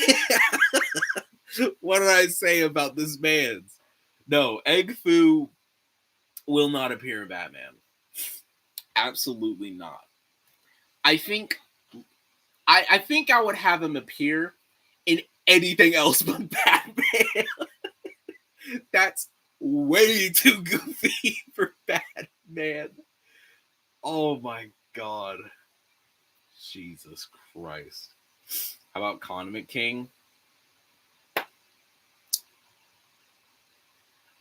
What did I say about this man's? No, egg foo will not appear in Batman. Absolutely not. I think I would have him appear in anything else but Batman. That's way too goofy for Batman. Oh my god. Jesus Christ. How about Condiment King?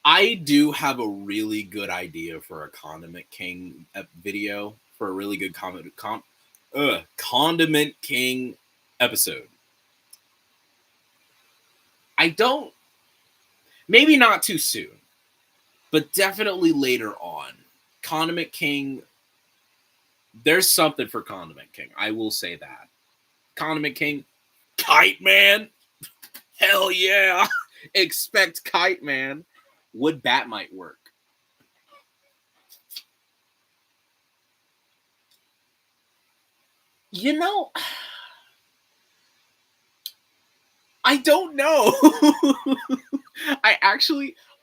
I do have a really good idea for a Condiment King video, for a really good Condiment King episode. Maybe not too soon, but definitely later on. Condiment King, there's something for Condiment King. I will say that. Condiment King, Kite Man. Hell yeah. Expect Kite Man. Would Batmite work? You know, I don't know.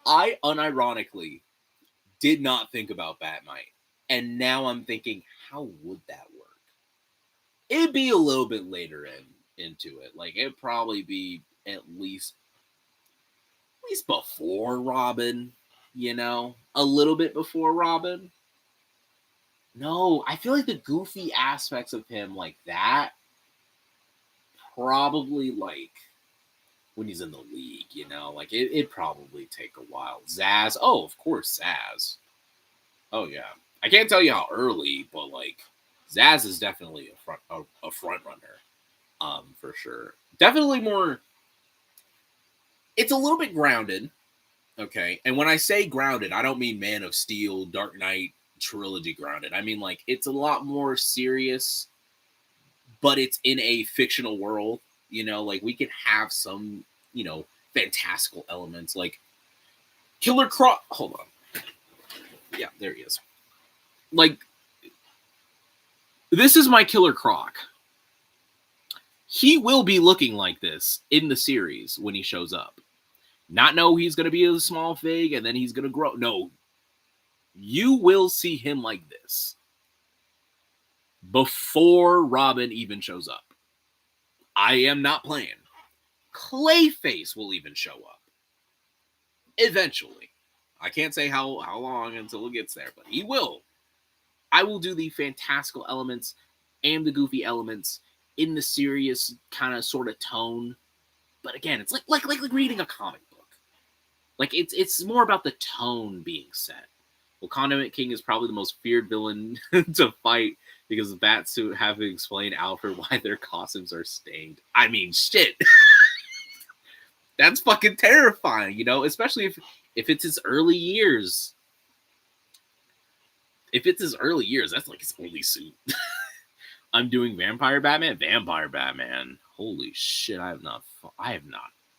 I unironically did not think about Batmite. And now I'm thinking, how would that work? It'd be a little bit later into it. Like, it'd probably be at least before Robin, you know? A little bit before Robin. No, I feel like the goofy aspects of him like that, probably like when he's in the league, you know? Like, it'd probably take a while. Zsasz. Oh, of course, Zsasz. Oh, yeah. I can't tell you how early, but, like, Zsasz is definitely a front runner, for sure. Definitely more. It's a little bit grounded, okay? And when I say grounded, I don't mean Man of Steel, Dark Knight trilogy grounded. I mean, like, it's a lot more serious, but it's in a fictional world, you know? Like, we can have some, you know, fantastical elements, like Killer Croc. Hold on. Yeah, there he is. Like, this is my Killer Croc. He will be looking like this in the series when he shows up. Not know he's going to be a small fig and then he's going to grow. No. You will see him like this before Robin even shows up. I am not playing. Clayface will even show up. Eventually. I can't say how long until it gets there, but he will. I will do the fantastical elements and the goofy elements in the serious kind of sort of tone. But again, it's like reading a comic book. Like, it's more about the tone being set. Well, Condiment King is probably the most feared villain to fight because the Batsuit have to explain Alfred why their costumes are stained. I mean, shit. That's fucking terrifying, you know? Especially If it's his early years, that's like his only suit. I'm doing Vampire Batman. Holy shit, I have not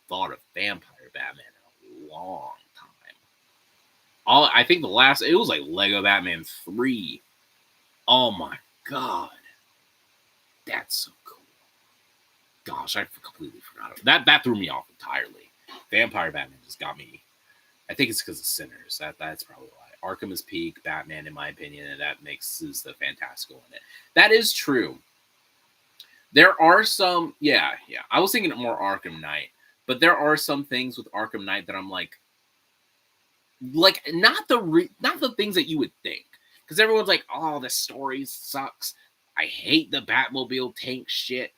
thought of Vampire Batman in a long time. I think it was like Lego Batman 3. Oh my god. That's so cool. Gosh, I completely forgot. That threw me off entirely. Vampire Batman just got me. I think it's because of Sinners. That's probably why. Arkham is peak Batman, in my opinion, and that mixes the fantastical in it. That is true. There are some, yeah. I was thinking more Arkham Knight, but there are some things with Arkham Knight that I'm like not the things that you would think, because everyone's like, oh, the story sucks. I hate the Batmobile tank shit.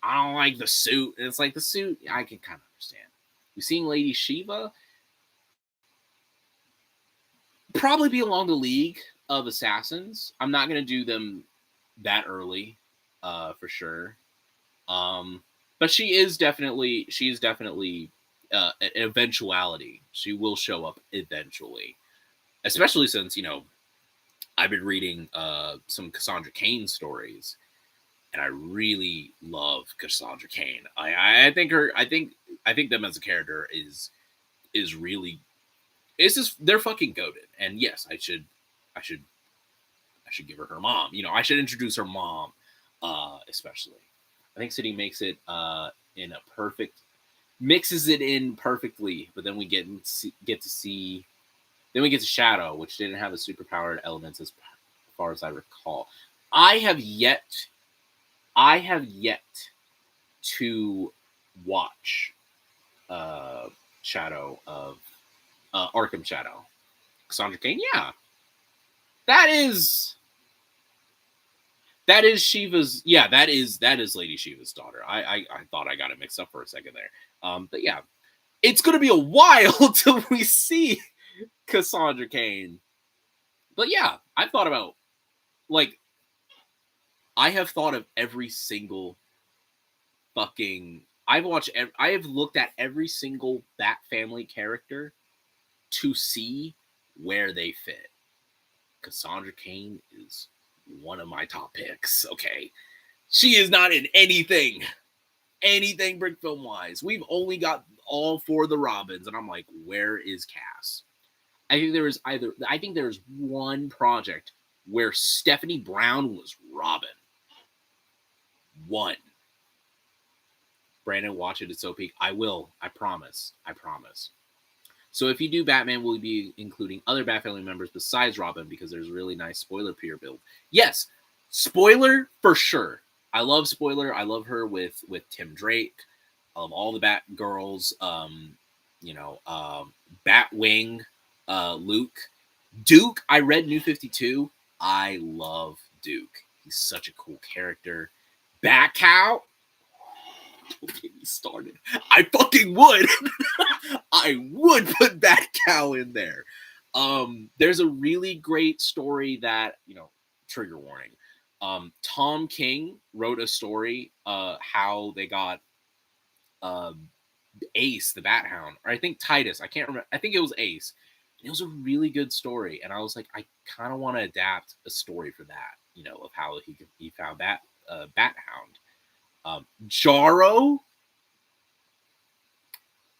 I don't like the suit. And it's like the suit, I can kind of understand. You seeing Lady Shiva? Probably be along the League of Assassins. I'm not gonna do them that early, for sure. But she is definitely an eventuality. She will show up eventually, especially since I've been reading some Cassandra Cain stories, and I really love Cassandra Cain. I think them as a character is really, it's just, they're fucking goated. And yes, I should give her mom. I should introduce her mom, especially. I think City makes it mixes it in perfectly, but then we get to see. Then we get to Shadow, which didn't have the superpowered elements as far as I recall. I have yet to watch Shadow of Arkham Shadow. Cassandra Cain, yeah. That is Shiva's, yeah, that is Lady Shiva's daughter. I thought I got it mixed up for a second there. But yeah. It's gonna be a while till we see Cassandra Cain. But yeah, I have thought of every single fucking. I have looked at every single Bat Family character to see where they fit. Cassandra Cain is one of my top picks. Okay, she is not in anything brick film wise. We've only got all 4 of the Robins, and I'm like, where is Cass? I think there's one project where Stephanie Brown was Robin. One. Brandon, watch it. It's so peak. I will. I promise. So if you do Batman, we'll be including other Bat Family members besides Robin, because there's a really nice Spoiler peer build. Yes, Spoiler for sure. I love Spoiler. I love her with Tim Drake. I love all the Bat girls. Batwing, Luke. Duke, I read New 52. I love Duke. He's such a cool character. Batcow. Don't get me started. I fucking would. I would put Batcow in there. There's a really great story that, trigger warning. Tom King wrote a story how they got Ace, the Bat Hound, or I think Titus. I can't remember. I think it was Ace. It was a really good story, and I was like, I kind of want to adapt a story for that, of how he found Bat Hound. Jarro.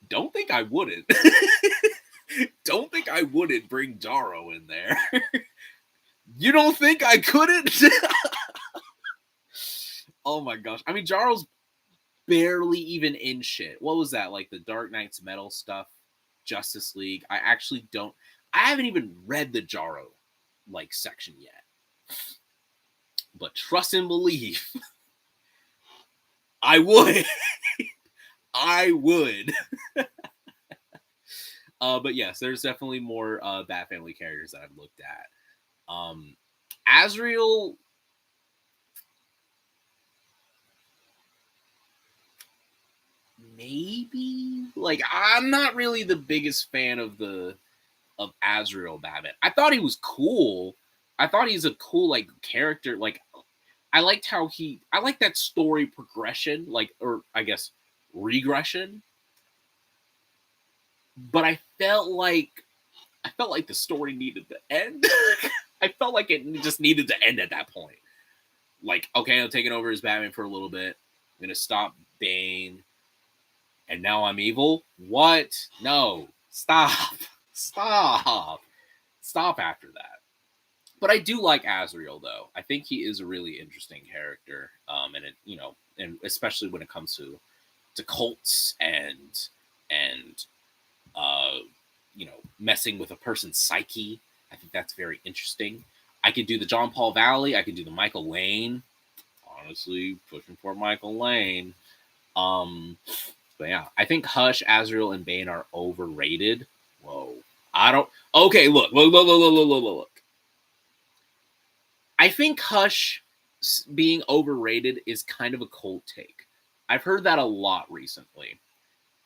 Don't think I wouldn't. Don't think I wouldn't bring Jarro in there. You don't think I couldn't? Oh my gosh. I mean, Jarro's barely even in shit. What was that? Like the Dark Knight's Metal stuff? Justice League? I haven't even read the Jarro section yet. But trust and believe. I would. I would. But yes, there's definitely more Bat Family characters that I've looked at. Azrael, maybe. I'm not really the biggest fan of Azrael Babbitt. I thought he was cool. I thought he's a cool character. I liked I like that story progression, or I guess regression. but I felt like the story needed to end. I felt like it just needed to end at that point. Like, okay, I'm taking over as Batman for a little bit. I'm gonna stop Bane, and now I'm evil. What? No, stop, stop, stop after that. But I do like Azrael though. I think he is a really interesting character. And it, and especially when it comes to cults and uh, messing with a person's psyche. I think that's very interesting. I could do the John Paul Valley. I could do the Michael Lane. Honestly, pushing for Michael Lane. Um, but yeah, I think Hush, Azrael, and Bane are overrated. Whoa, I don't. Okay, look. I think Hush being overrated is kind of a cold take. I've heard that a lot recently.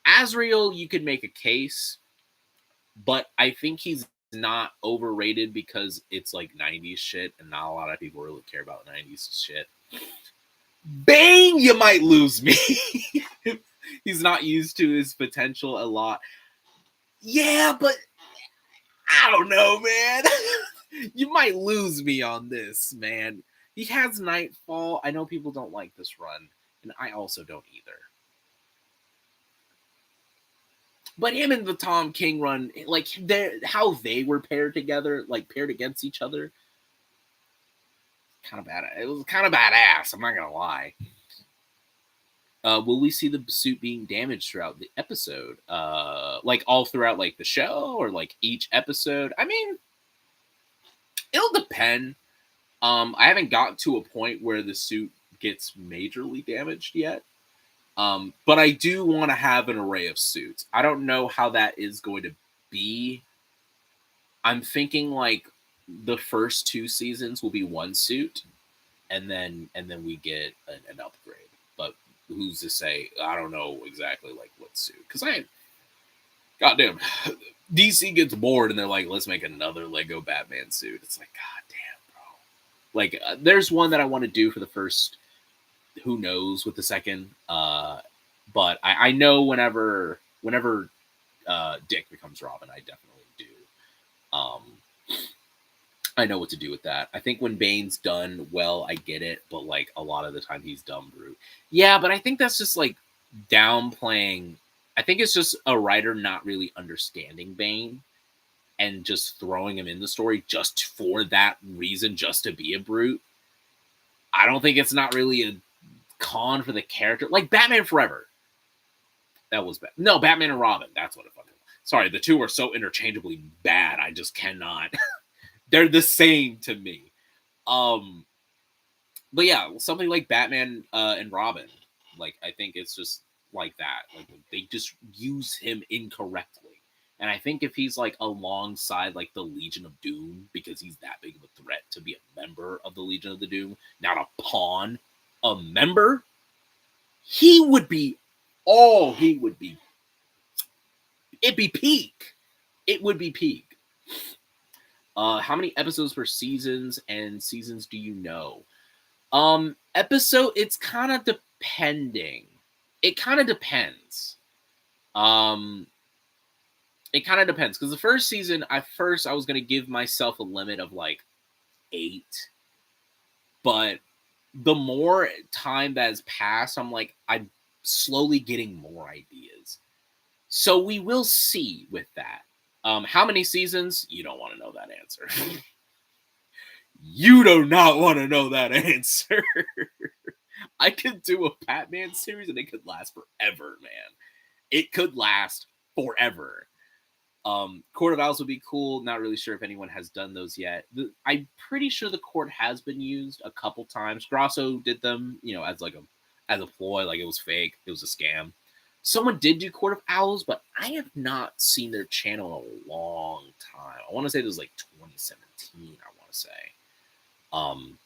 Azrael, you could make a case, but I think he's not overrated because it's like 90s shit and not a lot of people really care about 90s shit. Bane, you might lose me. He's not used to his potential a lot. Yeah, but I don't know, man. You might lose me on this, man. He has Nightfall. I know people don't like this run, and I also don't either. But him and the Tom King run, like how they were paired together, like paired against each other, kind of bad. It was kind of badass. I'm not gonna lie. Will we see the suit being damaged throughout the episode? Like all throughout like the show or like each episode? I mean, it'll depend. I haven't gotten to a point where the suit gets majorly damaged yet. But I do want to have an array of suits. I don't know how that is going to be. I'm thinking like the first 2 seasons will be one suit, and then we get an upgrade. But who's to say? I don't know exactly like what suit, because goddamn, DC gets bored and they're like, let's make another Lego Batman suit. It's like, goddamn, bro. Like, there's one that I want to do for the first. Who knows with the second? But I know whenever Dick becomes Robin, I definitely do. I know what to do with that. I think when Bane's done well, I get it, but like a lot of the time he's dumb brute. Yeah, but I think that's just like downplaying. I think it's just a writer not really understanding Bane and just throwing him in the story just for that reason, just to be a brute. I don't think it's not really a con for the character. Like Batman Forever. That was bad. No, Batman and Robin. That's what it fucking was. Sorry, the two are so interchangeably bad. I just cannot. They're the same to me. But yeah, something like Batman and Robin. Like, I think it's just like that. Like, they just use him incorrectly. And I think if he's like alongside like the Legion of Doom, because he's that big of a threat to be a member of the Legion of the Doom, not a pawn, a member, he would be it'd be peak. It would be peak. How many episodes per seasons and seasons do you know? Episode, it's kind of depending. It kind of depends. It kind of depends, because the first season, I was going to give myself a limit of like 8. But the more time that has passed, I'm like, I'm slowly getting more ideas. So we will see with that. How many seasons? You don't want to know that answer. You do not want to know that answer. I could do a Batman series and it could last forever, man. It could last forever. Court of Owls would be cool. Not really sure if anyone has done those yet. I'm pretty sure the court has been used a couple times. Grosso did them, as a ploy, like it was fake. It was a scam. Someone did do Court of Owls, but I have not seen their channel in a long time. I want to say it was like 2017. I want to say.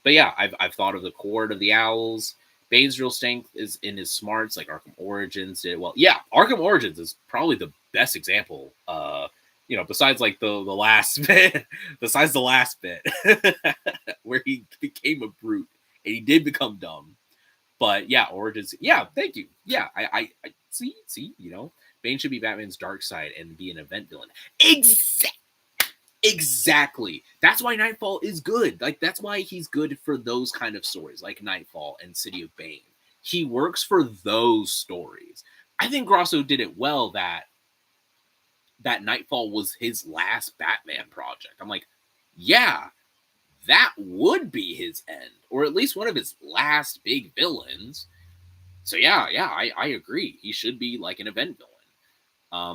But yeah, I've thought of the Court of the Owls. Bane's real strength is in his smarts, like Arkham Origins did. Well, yeah, Arkham Origins is probably the best example. Besides like the last bit, where he became a brute and he did become dumb. But yeah, Origins. Yeah, thank you. Yeah, I see. Bane should be Batman's dark side and be an event villain. Exactly. That's why Nightfall is good. Like, that's why he's good for those kind of stories, like Nightfall and City of Bane. He works for those stories. I think Grosso did it well that Nightfall was his last Batman project. I'm like, yeah, that would be his end, or at least one of his last big villains. So yeah, I agree. He should be like an event villain.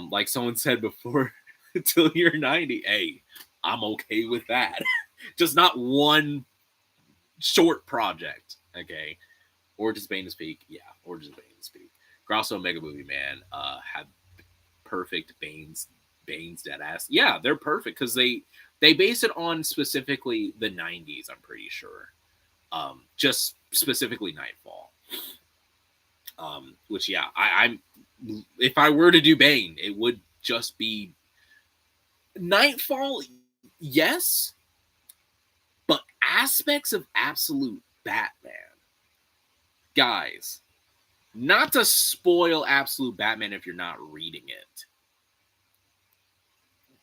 Like someone said before, until you're 90, hey, I'm okay with that. Just not one short project, okay? Or just Bane to Speak, yeah, or just Bane to Speak. Grosso Mega Movie Man had perfect Bane's dead ass. Yeah, they're perfect because they base it on specifically the 90s, I'm pretty sure. Just specifically Nightfall. Which yeah, I'm if I were to do Bane, it would just be Nightfall, yes, but aspects of absolute Batman. Guys, not to spoil absolute Batman if you're not reading it.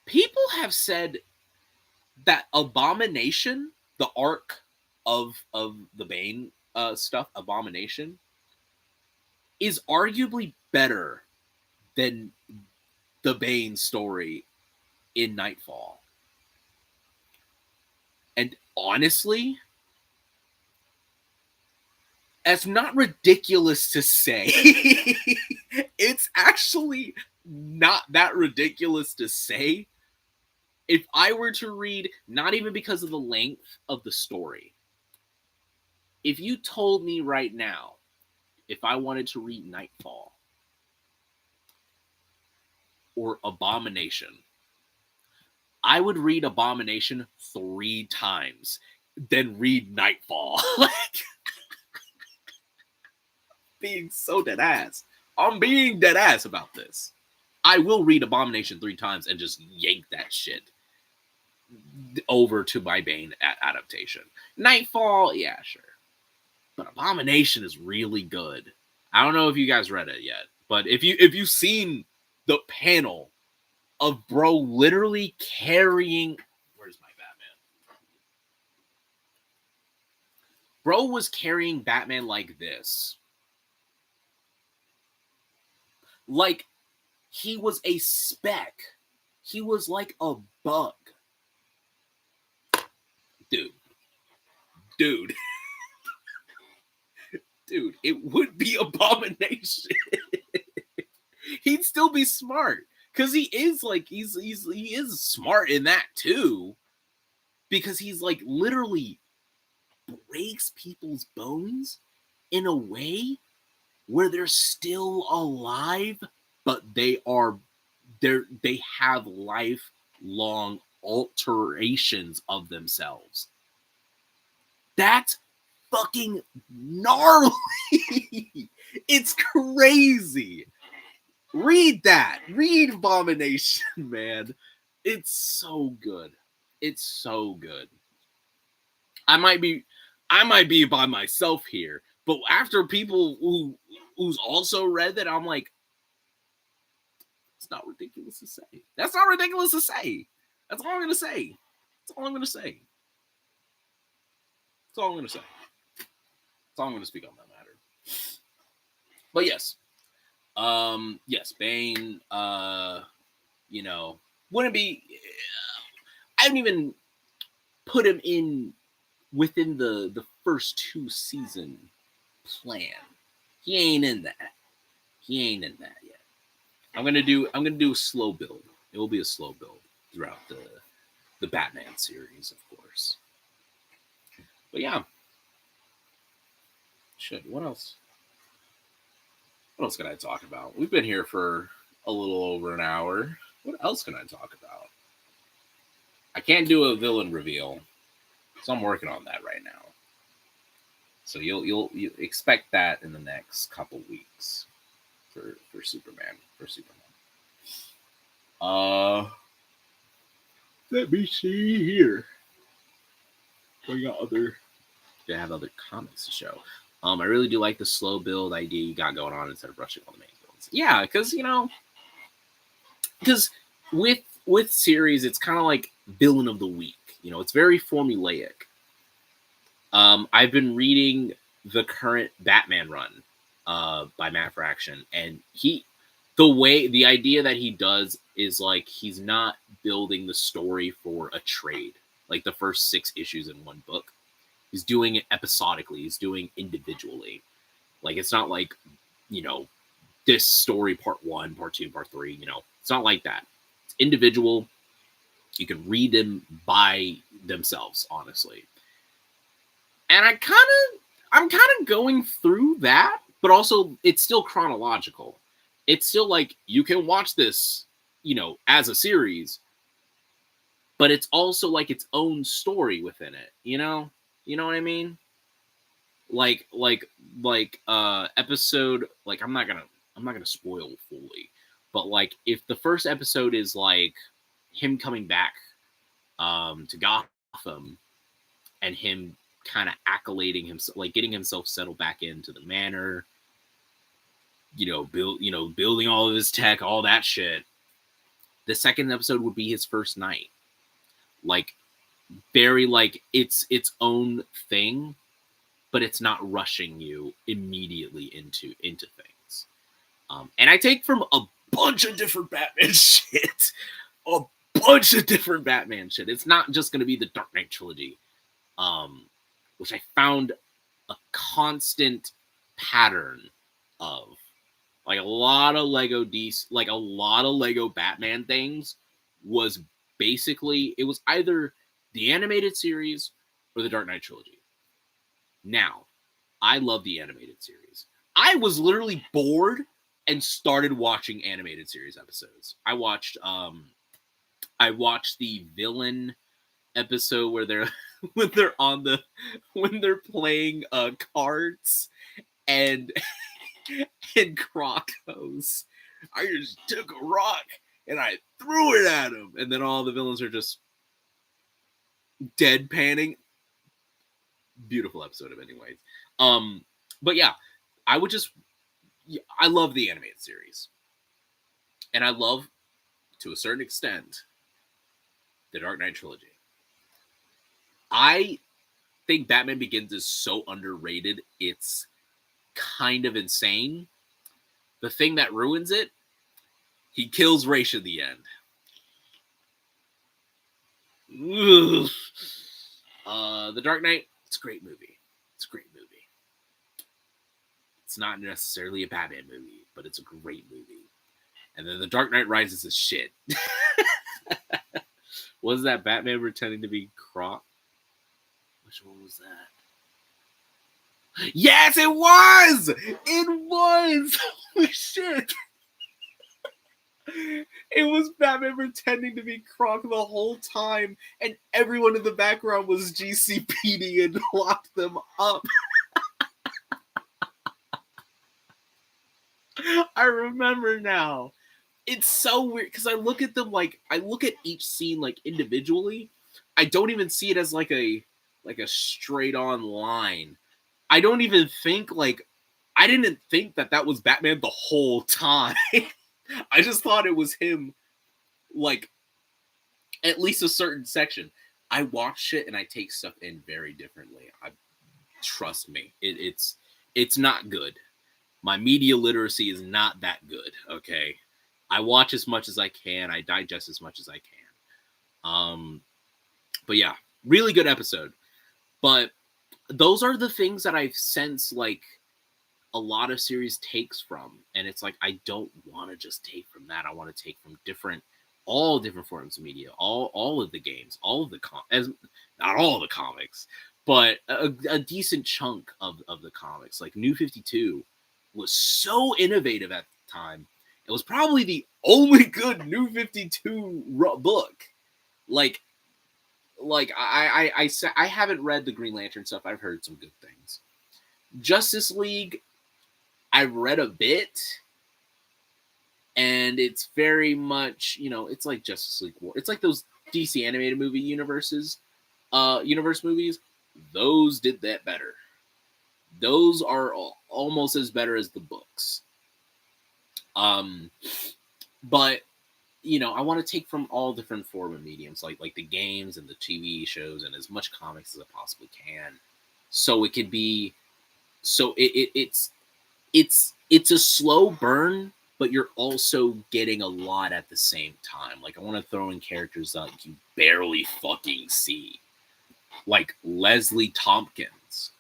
People have said that Abomination, the arc of the Bane stuff, Abomination, is arguably better than the Bane story in Nightfall. And honestly, that's not ridiculous to say. It's actually not that ridiculous to say. If I were to read, not even because of the length of the story, if you told me right now, if I wanted to read Nightfall or Abomination, I would read Abomination 3 times, then read Nightfall. Like, being so dead ass. I'm being dead ass about this. I will read Abomination 3 times and just yank that shit over to my Bane adaptation. Nightfall, yeah, sure. But Abomination is really good. I don't know if you guys read it yet, but if you've seen the panel of bro literally carrying, where's my Batman? Bro was carrying Batman like this. Like he was a speck. He was like a bug. Dude. Dude, it would be Abomination. He'd still be smart. Because he is like, he is smart in that too. Because he's like literally breaks people's bones in a way where they're still alive, but they have lifelong alterations of themselves. That's fucking gnarly. It's crazy. Read that. Read Abomination, man. It's so good. It's so good. I might be by myself here, but after people who's also read that, I'm like, it's not ridiculous to say. That's not ridiculous to say. That's all I'm gonna say. That's all I'm gonna say. That's all I'm gonna say. That's all I'm gonna speak on that matter. But yes. Yes, Bane, you know, wouldn't be, I haven't even put him in within the first 2 season plan. He ain't in that. He ain't in that yet. I'm gonna do a slow build. It will be a slow build throughout the Batman series, of course. But yeah. Shit, what else? What else can I talk about? We've been here for a little over an hour. What else can I talk about? I can't do a villain reveal, so I'm working on that right now. So you'll expect that in the next couple weeks for Superman. Let me see here. We got other. Do I have other comments to show? I really do like the slow build idea you got going on instead of rushing all the main builds. Yeah, because, you know, because with series, it's kind of like villain of the week. It's very formulaic. I've been reading the current Batman run by Matt Fraction, and the idea that he does is like he's not building the story for a trade, like the first 6 issues in one book. He's doing it episodically. He's doing individually. Like it's not like, this story part 1, part 2, part 3. It's not like that. It's individual. You can read them by themselves, honestly. And I'm kind of going through that, but also it's still chronological. It's still like you can watch this, as a series, but it's also like its own story within it, You know what I mean? Like episode, like I'm not gonna spoil fully, but like if the first episode is like him coming back to Gotham and him kind of accolading himself, like getting himself settled back into the manor, building all of his tech, all that shit. The second episode would be his first night. Like very like it's its own thing, but it's not rushing you immediately into things. And I take from a bunch of different Batman shit. A bunch of different Batman shit. It's not just going to be the Dark Knight trilogy, which I found a constant pattern of. Like a lot of Lego Batman things was basically, it was either the animated series or the Dark Knight trilogy. Now, I love the animated series. I was literally bored and started watching animated series episodes. I watched the villain episode where they're when they're playing cards and Croc goes, I just took a rock and I threw it at him, and then all the villains are just deadpanning. Beautiful episode of anyways. But yeah, I love the animated series. And I love, to a certain extent, the Dark Knight trilogy. I think Batman Begins is so underrated, it's kind of insane. The thing that ruins it, he kills Ra's in the end. The Dark Knight, it's a great movie. It's not necessarily a Batman movie, but it's a great movie. And then The Dark Knight Rises is shit. Was that Batman pretending to be Croc? Which one was that? Yes, it was! It was! Holy shit! It was Batman pretending to be Croc the whole time, and everyone in the background was GCPD and locked them up. I remember now. It's so weird because I look at them I look at each scene like individually. I don't even see it as like a straight on line. I don't even think I didn't think that was Batman the whole time. I just thought it was him, at least a certain section. I watch shit and I take stuff in very differently. Trust me, it's not good. My media literacy is not that good. Okay, I watch as much as I can. I digest as much as I can. But yeah, really good episode. But those are the things that I've sensed a lot of series takes from, and it's I don't want to just take from that. I want to take from all different forms of media, all of the games, all of the not all of the comics, but a decent chunk of the comics. Like New 52 was so innovative at the time. It was probably the only good New 52 book. I haven't read the Green Lantern stuff. I've heard some good things. Justice League, I've read a bit, and it's very much, it's like Justice League War. It's like those DC animated movie universe movies. Those did that better. Those are almost as better as the books. But I want to take from all different form of mediums, like the games and the TV shows and as much comics as I possibly can, so it could be, so it's a slow burn, but you're also getting a lot at the same time. Like I want to throw in characters that you barely fucking see, like Leslie Tompkins,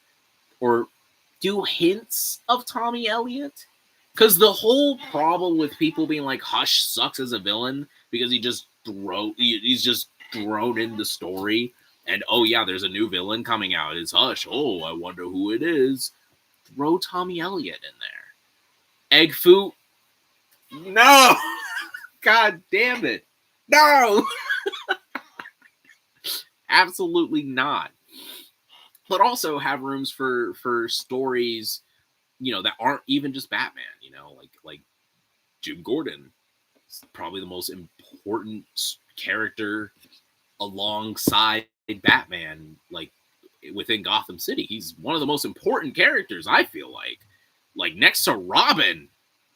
or do hints of Tommy Elliott. Because the whole problem with people being like Hush sucks as a villain because he's just thrown in the story, and oh yeah, there's a new villain coming out. It's Hush. Oh, I wonder who it is. Throw Tommy Elliott in there. Egg Foo. No. God damn it. No. Absolutely not. But also have rooms for stories, that aren't even just Batman. Like Jim Gordon is probably the most important character alongside Batman, like within Gotham City. He's one of the most important characters, I feel like next to Robin.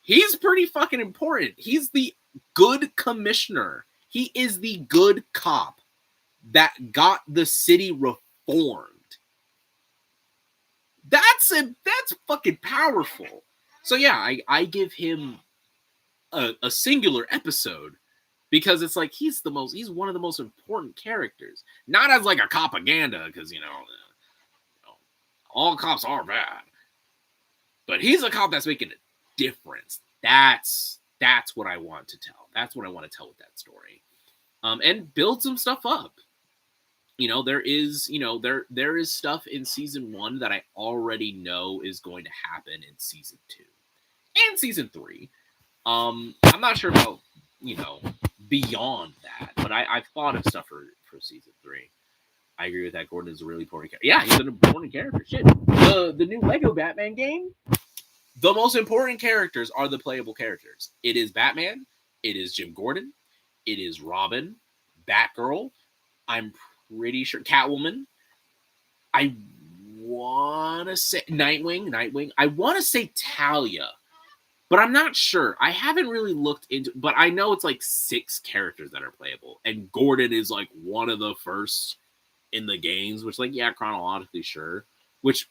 He's pretty fucking important. He's the good commissioner. He is the good cop that got the city reformed. That's fucking powerful. So yeah, I give him a singular episode because it's like he's one of the most important characters. Not as like a propaganda, because all cops are bad, but he's a cop that's making a difference. That's what I want to tell. That's what I want to tell with that story, and build some stuff up. There is stuff in season 1 that I already know is going to happen in season 2 and season 3. I'm not sure about beyond that, but I've thought of stuff for season 3. I agree with that. Gordon is a really important character. Yeah, he's an important character. Shit, the new Lego Batman game. The most important characters are the playable characters. It is Batman. It is Jim Gordon. It is Robin, Batgirl. I'm pretty sure Catwoman. I want to say Nightwing. I want to say Talia, but I'm not sure. I haven't really looked into, but I know it's like 6 characters that are playable, and Gordon is like one of the first in the games, which chronologically sure. Which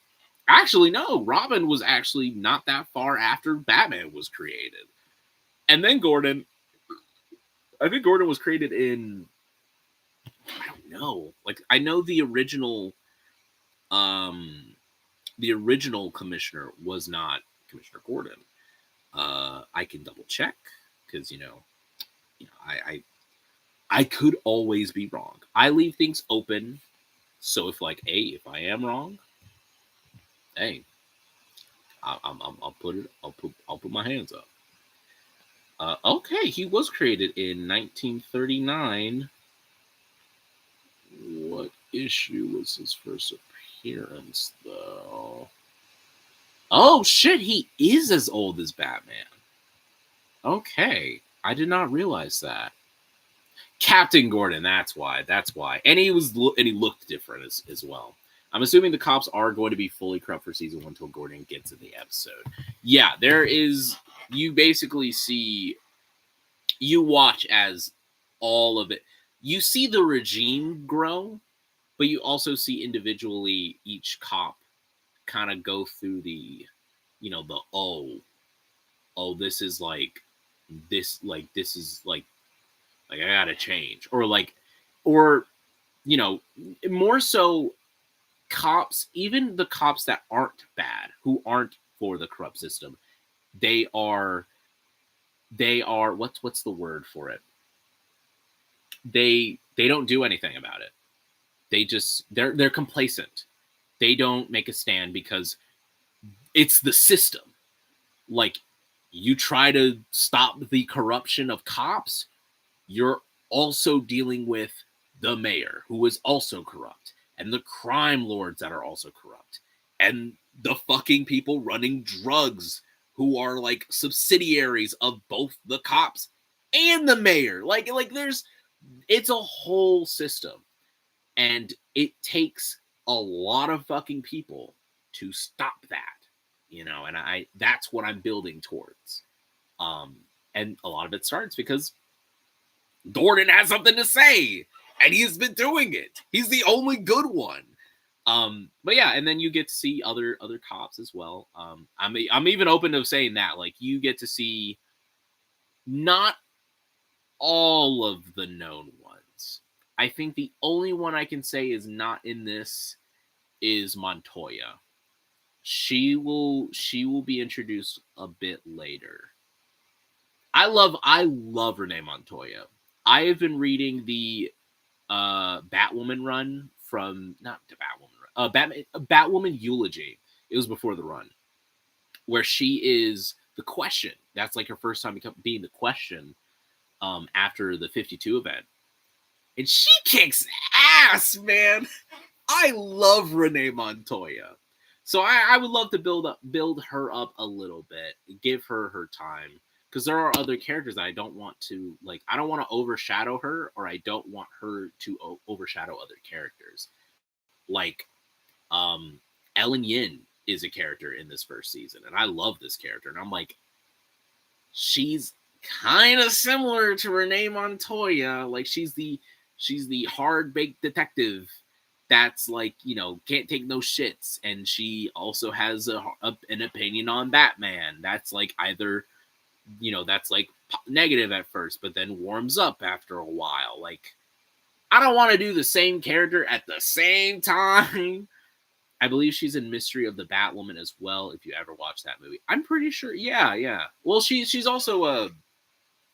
actually no, Robin was actually not that far after Batman was created, and then Gordon. I think Gordon was created in. I don't know. Like I know the original commissioner was not Commissioner Gordon. I can double check because I could always be wrong. I leave things open, so if I am wrong, hey, I'll put my hands up. Okay, he was created in 1939. What issue was his first appearance, though? Oh, shit, he is as old as Batman. Okay, I did not realize that. Captain Gordon, that's why. And he looked different as well. I'm assuming the cops are going to be fully corrupt for season 1 until Gordon gets in the episode. Yeah, you basically see, you watch as all of it. You see the regime grow, but you also see individually each cop kind of go through the, this is this is I gotta change, or more so cops, even the cops that aren't bad, who aren't for the corrupt system, they are what's the word for it? They don't do anything about it. They're complacent. They don't make a stand because it's the system. Like, you try to stop the corruption of cops, you're also dealing with the mayor, who is also corrupt, and the crime lords that are also corrupt, and the fucking people running drugs who are like subsidiaries of both the cops and the mayor. It's a whole system, and it takes a lot of fucking people to stop that, and that's what I'm building towards. And a lot of it starts because Gordon has something to say, and he's been doing it. He's the only good one. But yeah, and then you get to see other cops as well. I'm even open to saying that, like, you get to see not all of the known ones. I think the only one I can say is not in this is Montoya. She will be introduced a bit later. I love Renee Montoya. I have been reading the Batwoman run from, not the Batwoman run, Batwoman Eulogy. It was before the run, where she is the Question. That's like her first time being the Question after the 52 event. And she kicks ass, man. I love Renee Montoya. So I would love to build her up a little bit, give her her time, because there are other characters that I don't want to, like, I don't want to overshadow her, or I don't want her to overshadow other characters. Like, Ellen Yin is a character in this first season, and I love this character, and I'm like, she's kind of similar to Renee Montoya. Like, she's the hard-baked detective that's, like, you know, can't take no shits, and she also has an opinion on Batman that's like either, you know, that's like negative at first, but then warms up after a while. Like, I don't want to do the same character at the same time. I believe she's in Mystery of the Batwoman as well, if you ever watch that movie. I'm pretty sure. Yeah. Well, she's also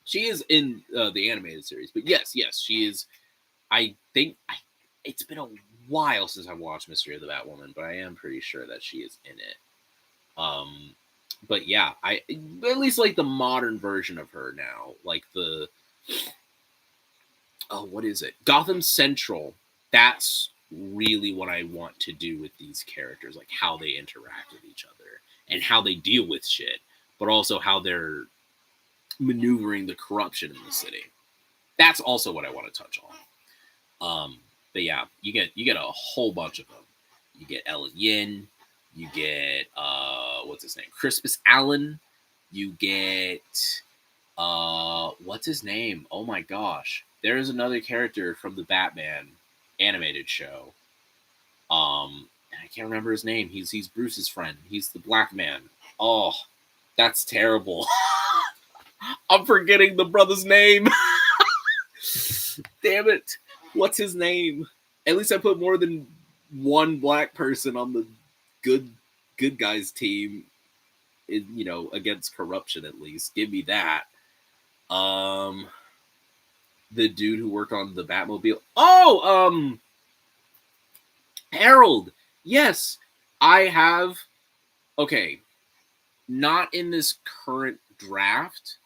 she is in the animated series, but yes, she is. I think it's been a while since I've watched Mystery of the Batwoman, but I am pretty sure that she is in it. But yeah, I at least like the modern version of her now, like the what is it? Gotham Central. That's really what I want to do with these characters, like how they interact with each other and how they deal with shit, but also how they're maneuvering the corruption in the city. That's also what I want to touch on. But yeah, you get a whole bunch of them. You get Ellen Yin, you get what's his name? Crispus Allen. You get what's his name? Oh my gosh. There's another character from the Batman animated show. I can't remember his name. He's Bruce's friend. He's the black man. Oh, that's terrible. I'm forgetting the brother's name. Damn it. What's his name? At least I put more than one black person on the good guys team, you know, against corruption. At least give me that. The dude who worked on the Batmobile. Oh, Harold. Yes, I have. Okay, not in this current draft,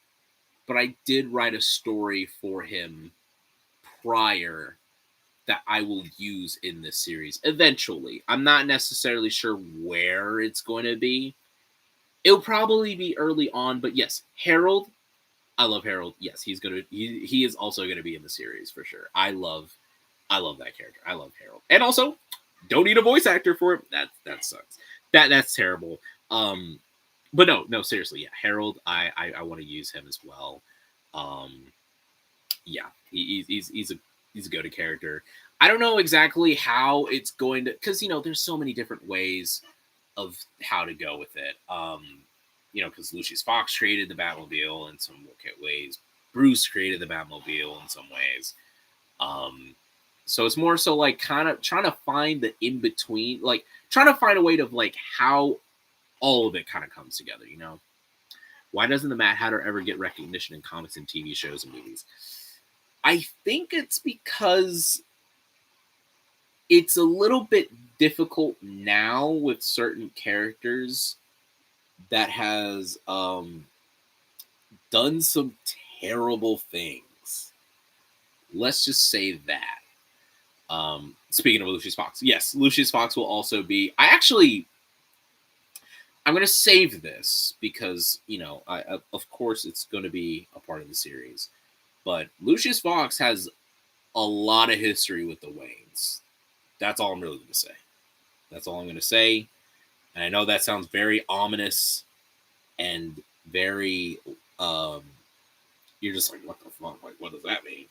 but I did write a story for him prior that I will use in this series eventually. I'm not necessarily sure where it's going to be. It'll probably be early on, but yes, Harold. I love Harold. Yes, he is also gonna be in the series for sure. I love that character. I love Harold, and also don't need a voice actor for it. That sucks. That's terrible. But no, seriously, yeah, Harold. I want to use him as well. Yeah, he's a go-to character. I don't know exactly how it's going to, because, you know, there's so many different ways of how to go with it. You know, because Lucius Fox created the Batmobile in some ways. Bruce created the Batmobile in some ways. So it's more so like kind of trying to find the in between, like trying to find a way to like how all of it kind of comes together. You know, why doesn't the Mad Hatter ever get recognition in comics and TV shows and movies? I think it's because it's a little bit difficult now with certain characters that has done some terrible things. Let's just say that. Speaking of Lucius Fox, yes, Lucius Fox will also be. I'm going to save this because, you know, of course it's going to be a part of the series. But Lucius Fox has a lot of history with the Waynes. That's all I'm really going to say. That's all I'm going to say. And I know that sounds very ominous and very you're just like, what the fuck? Like, what does that mean?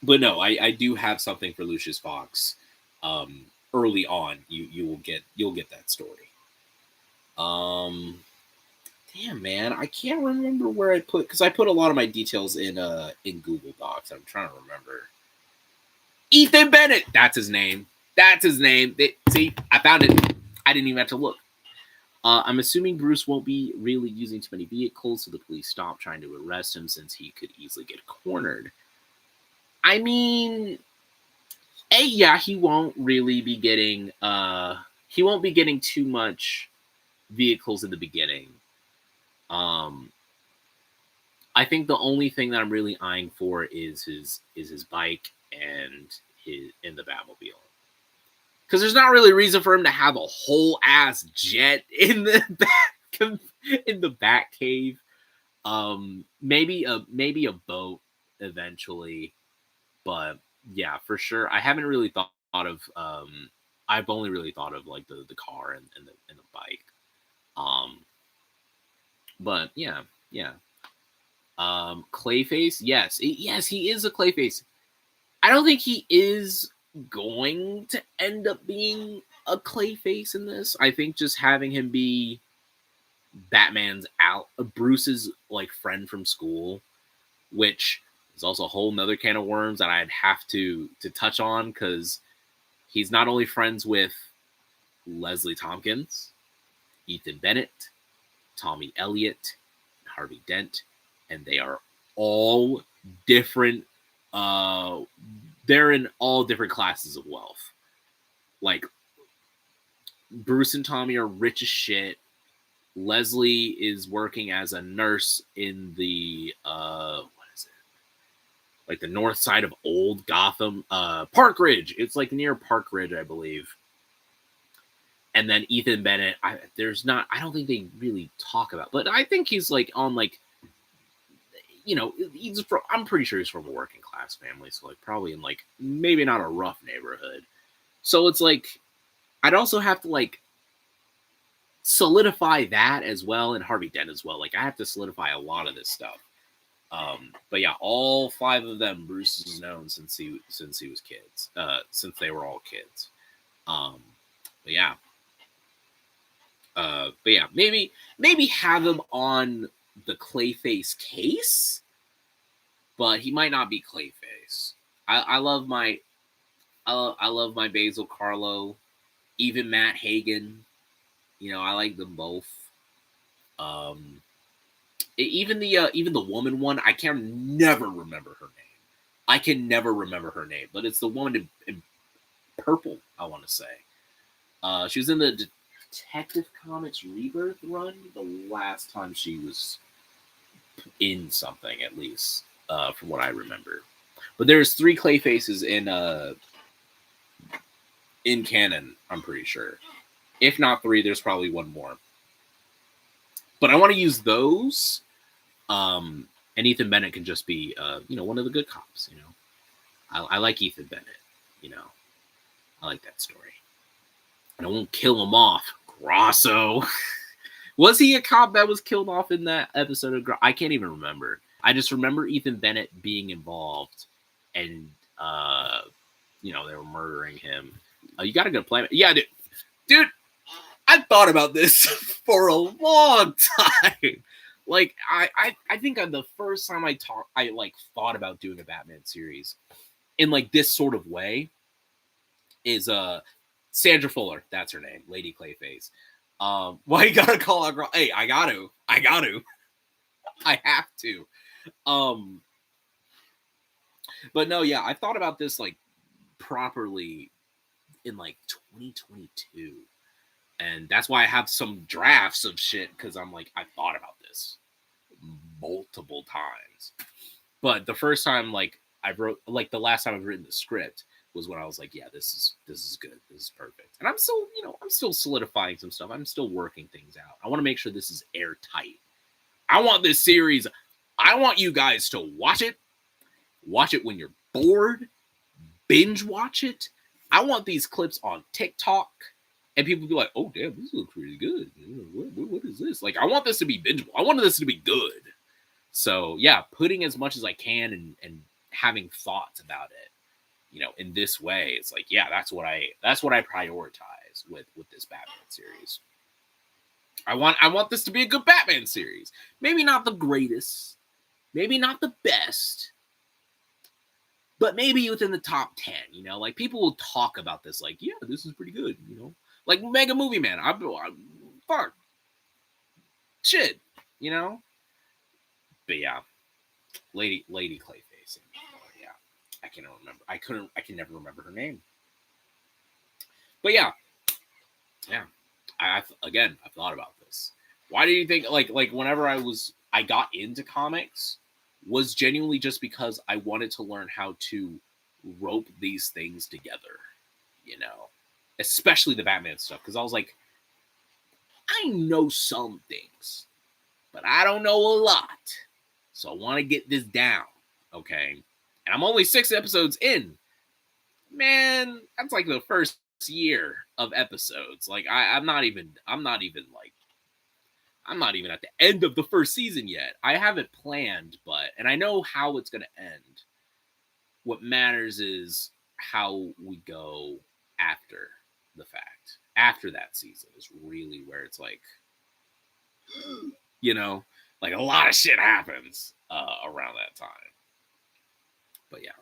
But no, I do have something for Lucius Fox. Early on, you'll get that story. Damn man, I can't remember where I put, because I put a lot of my details in Google Docs. I'm trying to remember. Ethan Bennett, that's his name. That's his name. See, I found it. I didn't even have to look. I'm assuming Bruce won't be really using too many vehicles, so the police stop trying to arrest him since he could easily get cornered. I mean, yeah, he won't really be getting too much vehicles in the beginning. I think the only thing that I'm really eyeing for is his bike and the Batmobile. Because there's not really a reason for him to have a whole ass jet in the back cave. Maybe a boat eventually, but yeah, for sure. I haven't really thought of. I've only really thought of like the car and the bike. But yeah. Clayface, yes, he is a Clayface. I don't think he is going to end up being a Clayface in this. I think just having him be Batman's Bruce's like friend from school, which is also a whole nother can of worms that I'd have to touch on, because he's not only friends with Leslie Tompkins, Ethan Bennett, Tommy Elliott, Harvey Dent, and they are all different. They're in all different classes of wealth. Like, Bruce and Tommy are rich as shit. Leslie is working as a nurse in the what is it? Like the north side of Old Gotham, Park Ridge. It's like near Park Ridge, I believe. And then Ethan Bennett, I don't think they really talk about, but I think he's like on like, you know, I'm pretty sure he's from a working class family, so like probably in like maybe not a rough neighborhood. So it's like I'd also have to like solidify that as well, and Harvey Dent as well. Like I have to solidify a lot of this stuff. But yeah, all 5 of them Bruce has known since he was kids. Since they were all kids. But yeah. Maybe have him on the Clayface case, but he might not be Clayface. I love my Basil Carlo, even Matt Hagen. You know, I like them both. Even the woman one, I can never remember her name. But it's the woman in purple, I want to say. She was in the Detective Comics Rebirth run the last time she was in something, at least, from what I remember. But there's 3 Clayfaces in canon, I'm pretty sure. If not 3, there's probably 1 more. But I want to use those. And Ethan Bennett can just be, one of the good cops, you know. I like Ethan Bennett, you know. I like that story. And I won't kill him off. Grosso. Was he a cop that was killed off in that episode of I can't even remember. I just remember Ethan Bennett being involved, and they were murdering him. You got a good plan. Yeah, dude, I thought about this for a long time. Like, I think the first time I thought about doing a Batman series in like this sort of way is Sandra Fuller, that's her name, Lady Clayface. Why you gotta call out girl? Hey, I got to. I have to. But no, yeah, I thought about this like properly in like 2022. And that's why I have some drafts of shit, because I'm like, I thought about this multiple times. But the first time, like, I wrote, like, the last time I've written the script was when I was like, yeah, this is good. This is perfect. And I'm still solidifying some stuff. I'm still working things out. I want to make sure this is airtight. I want this series. I want you guys to watch it. Watch it when you're bored. Binge watch it. I want these clips on TikTok. And people be like, oh, damn, this looks pretty good. What is this? Like, I want this to be bingeable. I want this to be good. So yeah, putting as much as I can and having thoughts about it, in this way, it's like, yeah, that's what I prioritize with this Batman series. I want this to be a good Batman series. Maybe not the greatest, maybe not the best, but maybe within the top 10. Like people will talk about this, like, yeah, this is pretty good. Like Mega Movie Man. I'm fuck shit. But yeah, Lady Clayface. Yeah, I can't remember. I can never remember her name. But yeah. I've thought about this. Why do you think like whenever I got into comics was genuinely just because I wanted to learn how to rope these things together, especially the Batman stuff, because I was like, I know some things, but I don't know a lot. So I want to get this down, okay? And I'm only 6 episodes in. Man, that's like the first year of episodes. Like I'm not even at the end of the first season yet. I have it planned, and I know how it's going to end. What matters is how we go after the fact. After that season is really where it's like, like a lot of shit happens around that time. But yeah.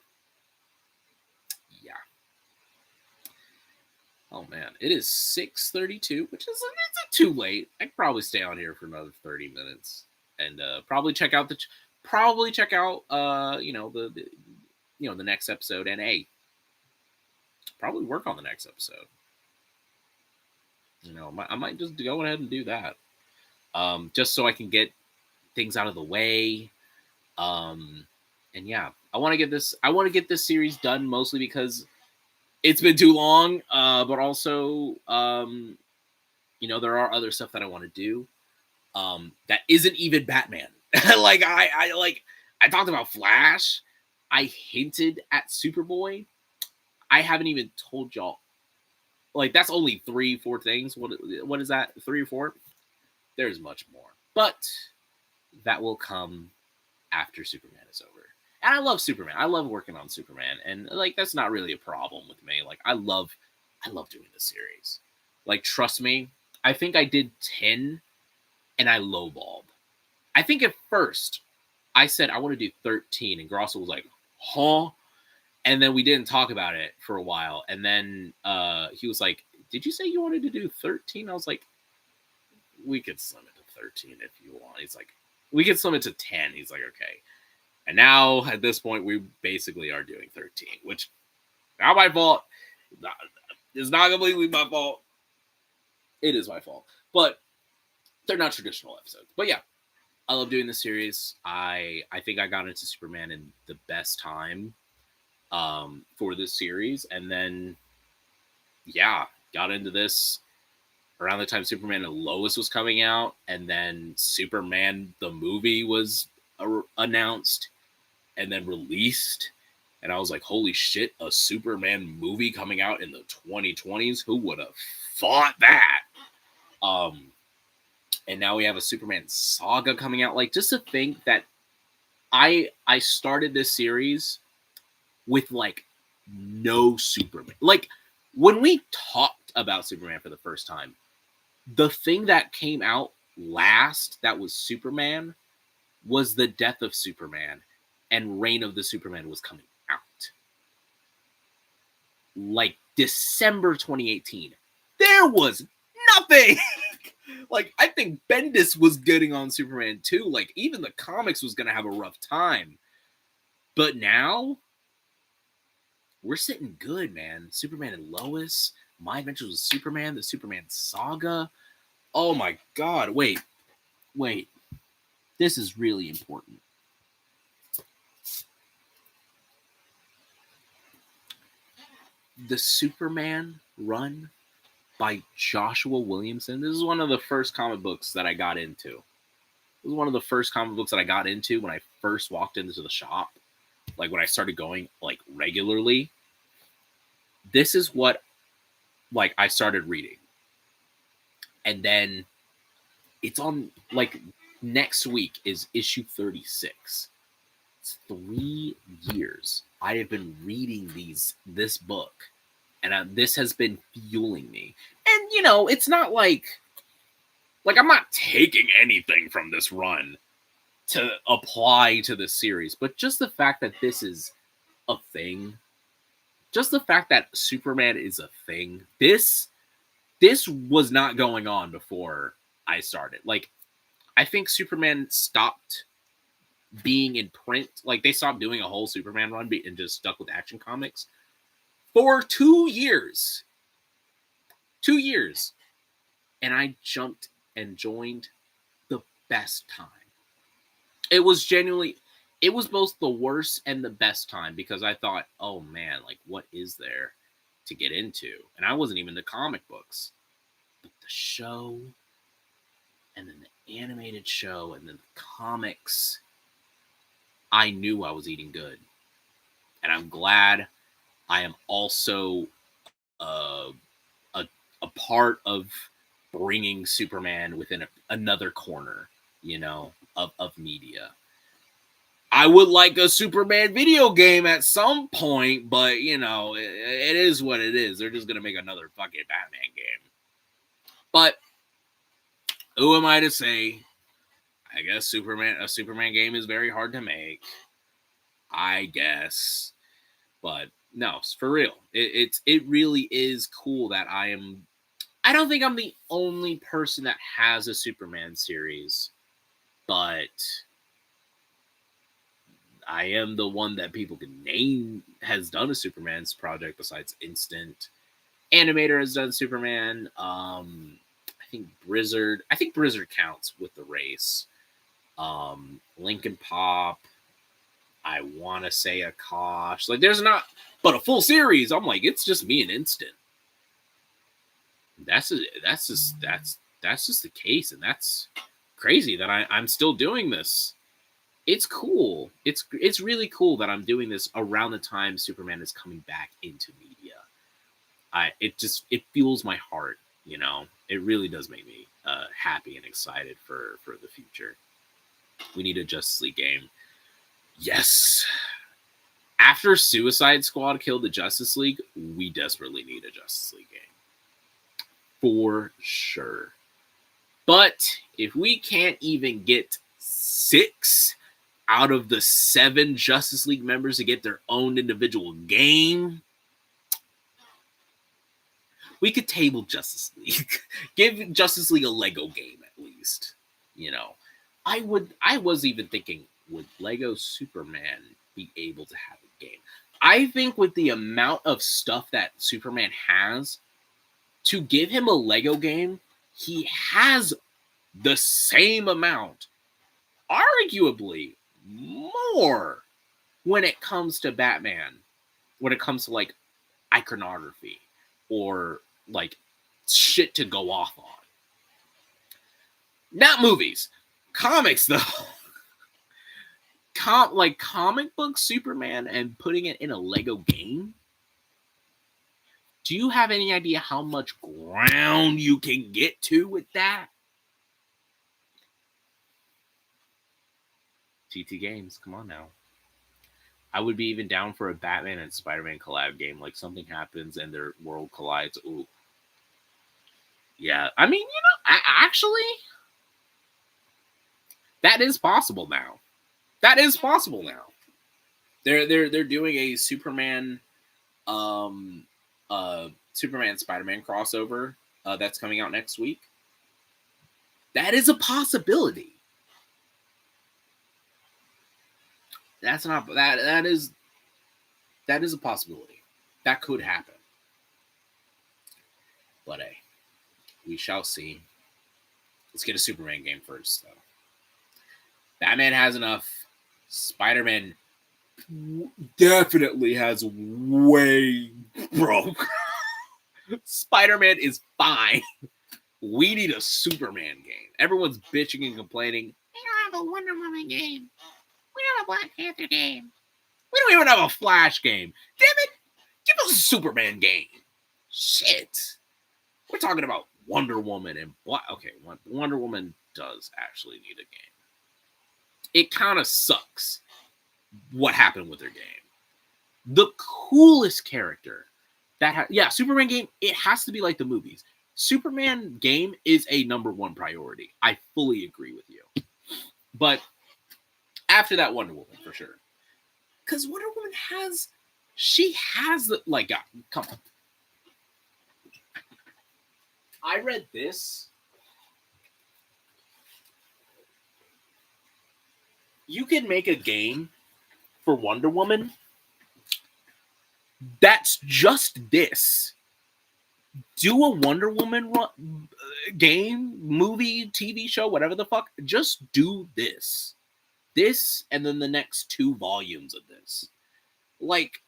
Oh man, it is 6:32, which is it's too late. I could probably stay on here for another 30 minutes and probably check out the the next episode, and probably work on the next episode. I might just go ahead and do that, just so I can get things out of the way. And yeah, I want to get this series done, mostly because it's been too long, but also, there are other stuff that I want to do that isn't even Batman. Like I talked about Flash. I hinted at Superboy. I haven't even told y'all. Like that's only 3-4 things. What is that? 3 or 4? There's much more, but that will come after Superman is over. And I love Superman. I love working on Superman. And like that's not really a problem with me. Like I love doing this series. Like trust me, I think I did 10 and I lowballed. I think at first I said I want to do 13 and Grosso was like, "Huh?" And then we didn't talk about it for a while. And then he was like, "Did you say you wanted to do 13?" I was like, "We could slim it to 13 if you want." He's like, "We could slim it to 10." He's like, "Okay." And now, at this point, we basically are doing 13, which not my fault. It's not completely my fault. It is my fault. But they're not traditional episodes. But yeah, I love doing this series. I think I got into Superman in the best time for this series. And then, yeah, got into this around the time Superman and Lois was coming out. And then Superman, the movie, was announced and then released, and I was like, holy shit, a Superman movie coming out in the 2020s? Who would have thought that? And now we have a Superman saga coming out. Like, just to think that I started this series with like no Superman. Like when we talked about Superman for the first time, the thing that came out last that was Superman was the death of Superman, and Reign of the Superman was coming out. Like December 2018. There was nothing. Like, I think Bendis was getting on Superman too. Like, even the comics was going to have a rough time. But now, we're sitting good, man. Superman and Lois, My Adventures with Superman, the Superman saga. Oh my God. Wait. This is really important. The Superman run by Joshua Williamson. This is one of the first comic books that I got into. It was one of the first comic books that I got into when I first walked into the shop. Like when I started going like regularly. This is what like I started reading. And then it's on like Next week is issue 36. It's 3 years I have been reading this book, and this has been fueling me. And it's not like I'm not taking anything from this run to apply to the series, but just the fact that this is a thing, just the fact that Superman is a thing. This was not going on before I started. Like, I think Superman stopped being in print. Like, they stopped doing a whole Superman run and just stuck with Action Comics for 2 years. 2 years. And I jumped and joined the best time. It was both the worst and the best time, because I thought, oh man, like, what is there to get into? And I wasn't even the comic books. But the show, and then the animated show, and then the comics, I knew I was eating good. And I'm glad I am also a part of bringing Superman within another corner, of media. I would like a Superman video game at some point, but, it is what it is. They're just going to make another fucking Batman game. But who am I to say? I guess a Superman game is very hard to make. I guess. But no, for real. It really is cool that I don't think I'm the only person that has a Superman series, but I am the one that people can name has done a Superman's project besides Instant. Animator has done Superman. I think Blizzard counts with the race. Lincoln Pop. I want to say Akash. Like, there's not, but a full series. I'm like, it's just me and Instant. That's just the case, and that's crazy that I'm still doing this. It's cool. It's really cool that I'm doing this around the time Superman is coming back into media. It fuels my heart, It really does make me happy and excited for the future. We need a Justice League game. Yes. After Suicide Squad killed the Justice League, we desperately need a Justice League game. For sure. But if we can't even get 6 out of the 7 Justice League members to get their own individual game, we could table Justice League. Give Justice League a Lego game at least. I was even thinking, would Lego Superman be able to have a game? I think with the amount of stuff that Superman has, to give him a Lego game, he has the same amount, arguably more, when it comes to Batman, when it comes to, like, iconography or, like, shit to go off on. Not movies. Comics, though. Comic book Superman and putting it in a Lego game? Do you have any idea how much ground you can get to with that? TT Games, come on now. I would be even down for a Batman and Spider-Man collab game. Like, something happens and their world collides. Ooh. Yeah, I mean, actually, that is possible now. They're doing a Superman Superman Spider-Man crossover that's coming out next week. That is a possibility. That is a possibility. That could happen. But hey, we shall see. Let's get a Superman game first, though. Batman has enough. Spider-Man definitely has way broke. Spider-Man is fine. We need a Superman game. Everyone's bitching and complaining. We don't have a Wonder Woman game. We don't have a Black Panther game. We don't even have a Flash game. Damn it. Give us a Superman game. Shit. We're talking about Wonder Woman and okay, Wonder Woman does actually need a game. It kind of sucks what happened with their game. The coolest character that Superman game, it has to be like the movies. Superman game is a number one priority. I fully agree with you. But after that, Wonder Woman for sure. Because Wonder Woman has the like, come on. I read this. You can make a game for Wonder Woman that's just this. Do a Wonder Woman game, movie, TV show, whatever the fuck. Just do this. This, and then the next 2 volumes of this. Like,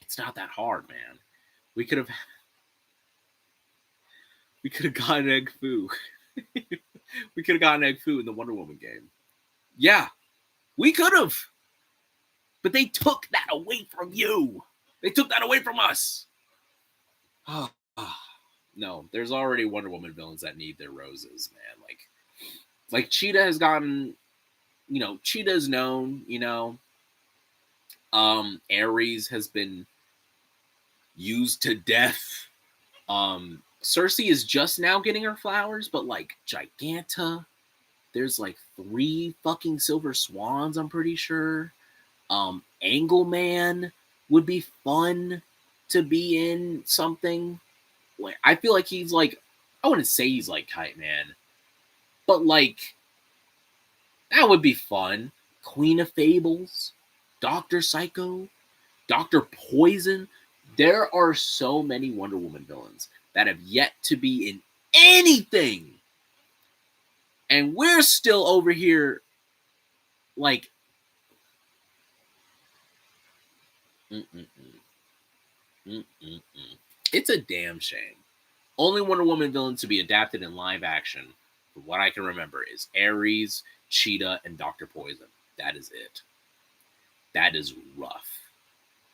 it's not that hard, man. We could have gotten Egg Foo. We could have gotten Egg Foo in the Wonder Woman game. Yeah, we could have. But they took that away from you. They took that away from us. No, there's already Wonder Woman villains that need their roses, man. Like Cheetah has gotten, Cheetah's known, Ares has been used to death. Cersei is just now getting her flowers, but like Giganta, there's like 3 fucking silver swans, I'm pretty sure. Angleman would be fun to be in something. Like, I feel like he's like, I wouldn't say he's like Kite Man, but like, that would be fun. Queen of Fables, Dr. Psycho, Dr. Poison. There are so many Wonder Woman villains that have yet to be in anything. And we're still over here like, It's a damn shame. Only Wonder Woman villain to be adapted in live action, from what I can remember, is Ares, Cheetah, and Dr. Poison. That is it. That is rough.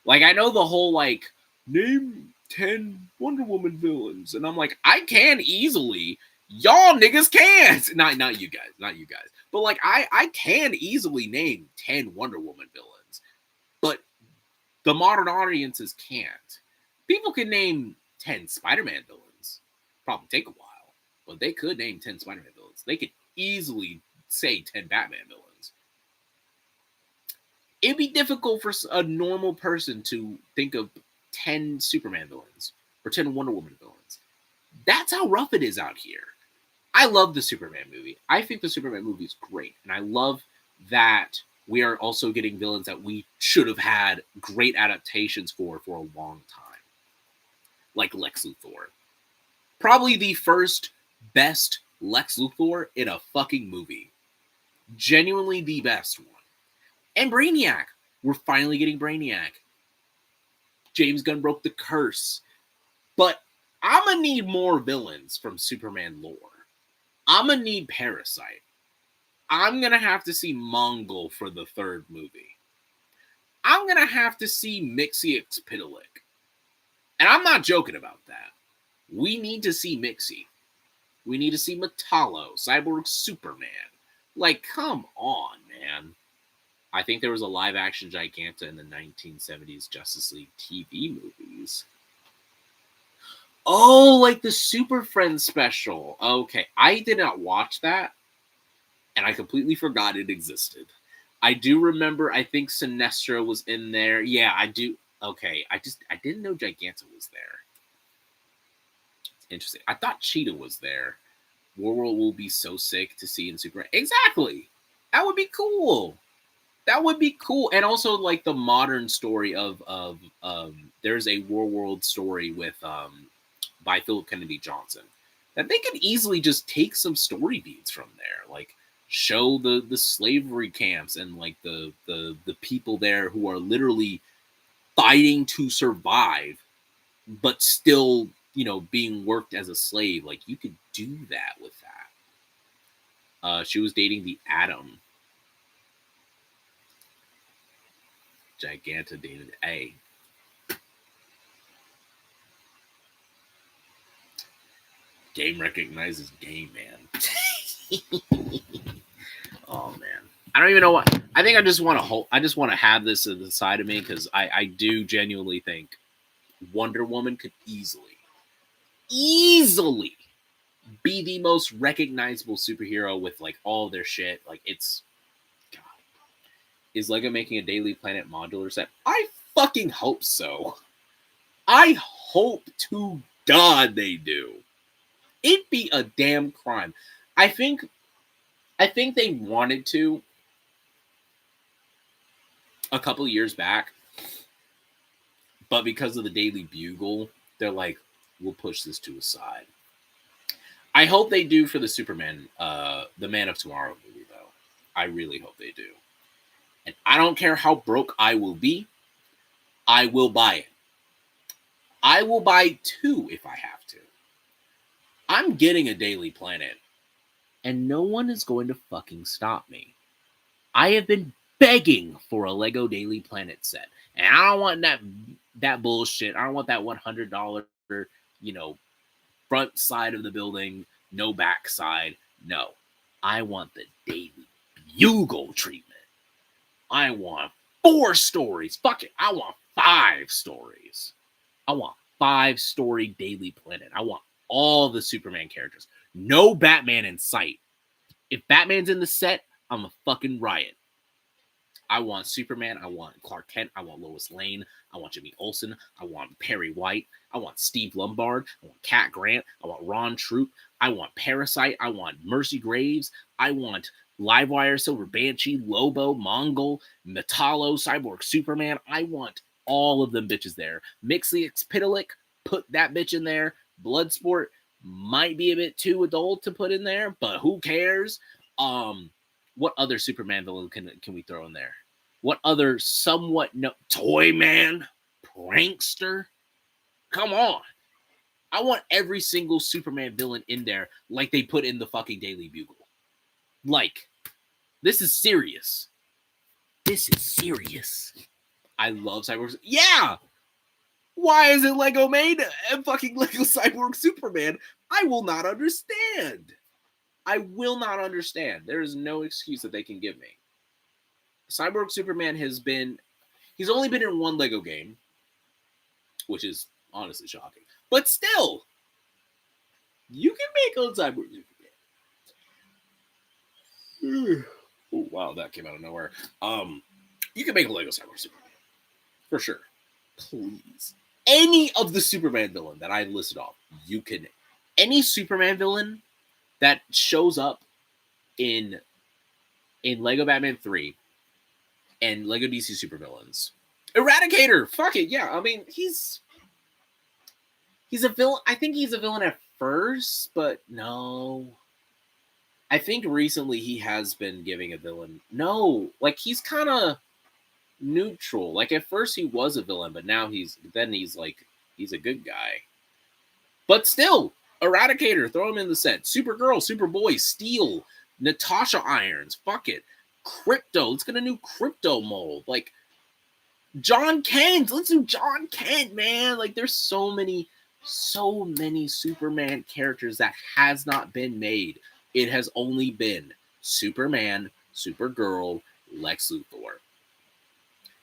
Like, I know the whole, like, name 10 Wonder Woman villains. And I'm like, I can easily. Y'all niggas can't. Not you guys. Not you guys. But, like, I can easily name 10 Wonder Woman villains. But the modern audiences can't. People can name 10 Spider-Man villains. Probably take a while. But they could name 10 Spider-Man villains. They could easily say 10 Batman villains. It'd be difficult for a normal person to think of 10 Superman villains or 10 Wonder Woman villains. That's how rough it is out here. I love the Superman movie. I think the Superman movie is great. And I love that we are also getting villains that we should have had great adaptations for a long time. Like Lex Luthor. Probably the first best Lex Luthor in a fucking movie. Genuinely the best one. And Brainiac. We're finally getting Brainiac. James Gunn broke the curse. But I'm going to need more villains from Superman lore. I'm going to need Parasite. I'm going to have to see Mongol for the 3rd movie. I'm going to have to see Mixie Xpidolic. And I'm not joking about that. We need to see Mixie. We need to see Metallo, Cyborg Superman. Like, come on, man. I think there was a live-action Giganta in the 1970s Justice League TV movies. Oh, like the Super Friends special. Okay, I did not watch that, and I completely forgot it existed. I do remember, I think Sinestro was in there. Yeah, I do. Okay, I didn't know Giganta was there. Interesting. I thought Cheetah was there. Warworld will be so sick to see in Super. Exactly. That would be cool. That would be cool. And also like the modern story of there's a Warworld story with by Philip Kennedy Johnson that they could easily just take some story beats from there, like show the slavery camps and like the people there who are literally fighting to survive, but still, being worked as a slave. Like, you could do that with that. She was dating the Atom. Giganta dated A. Game recognizes game, man. Oh man, I don't even know what. I think I just want to hold. I just want to have this to the side of me because I do genuinely think Wonder Woman could easily be the most recognizable superhero with like all their shit. Like it's God. Is Lego making a Daily Planet modular set? I fucking hope so. I hope to God they do. It'd be a damn crime. I think they wanted to a couple years back, but because of the Daily Bugle, they're like, we'll push this to a side. I hope they do for the Superman, the Man of Tomorrow movie, though. I really hope they do. And I don't care how broke I will be, I will buy it. I will buy 2 if I have to. I'm getting a Daily Planet, and no one is going to fucking stop me. I have been begging for a Lego Daily Planet set, and I don't want that bullshit. I don't want that $100, front side of the building, no back side. No, I want the Daily Bugle treatment. I want 4 stories. Fuck it, I want 5 stories. I want 5-story Daily Planet. I want all the Superman characters. No Batman in sight. If Batman's in the set, I'm a fucking riot. I want Superman. I want Clark Kent. I want Lois Lane. I want Jimmy Olsen. I want Perry White. I want Steve Lombard. I want Cat Grant. I want Ron Troop. I want Parasite. I want Mercy Graves. I want Livewire, Silver Banshee, Lobo, Mongol, Metallo, Cyborg Superman. I want all of them bitches there. Mixlix-Pitalik, put that bitch in there. Bloodsport might be a bit too adult to put in there, but who cares? What other Superman villain can we throw in there? What other somewhat Toy Man, Prankster? Come on. I want every single Superman villain in there like they put in the fucking Daily Bugle. Like, this is serious. This is serious. I love Cyborg. Yeah! Why isn't Lego made a fucking Lego Cyborg Superman? I will not understand. I will not understand. There is no excuse that they can give me. Cyborg Superman he's only been in 1 Lego game, which is honestly shocking. But still, you can make a Cyborg Superman. Oh, wow, that came out of nowhere. You can make a Lego Cyborg Superman. For sure. Please. Any of the Superman villain that I listed off, you can. Any Superman villain that shows up in Lego Batman 3 and Lego DC Supervillains. Eradicator! Fuck it, yeah. I mean, he's a villain. I think he's a villain at first, but no. I think recently he has been giving a villain. No, like he's kind of neutral. Like at first he was a villain, but now he's a good guy. But still, Eradicator, throw him in the set. Supergirl, Superboy, Steel, Natasha Irons, fuck it. Crypto, let's get a new Crypto mold. Like John Kent, let's do John Kent, man. Like there's so many Superman characters that has not been made. It has only been Superman, Supergirl, Lex Luthor,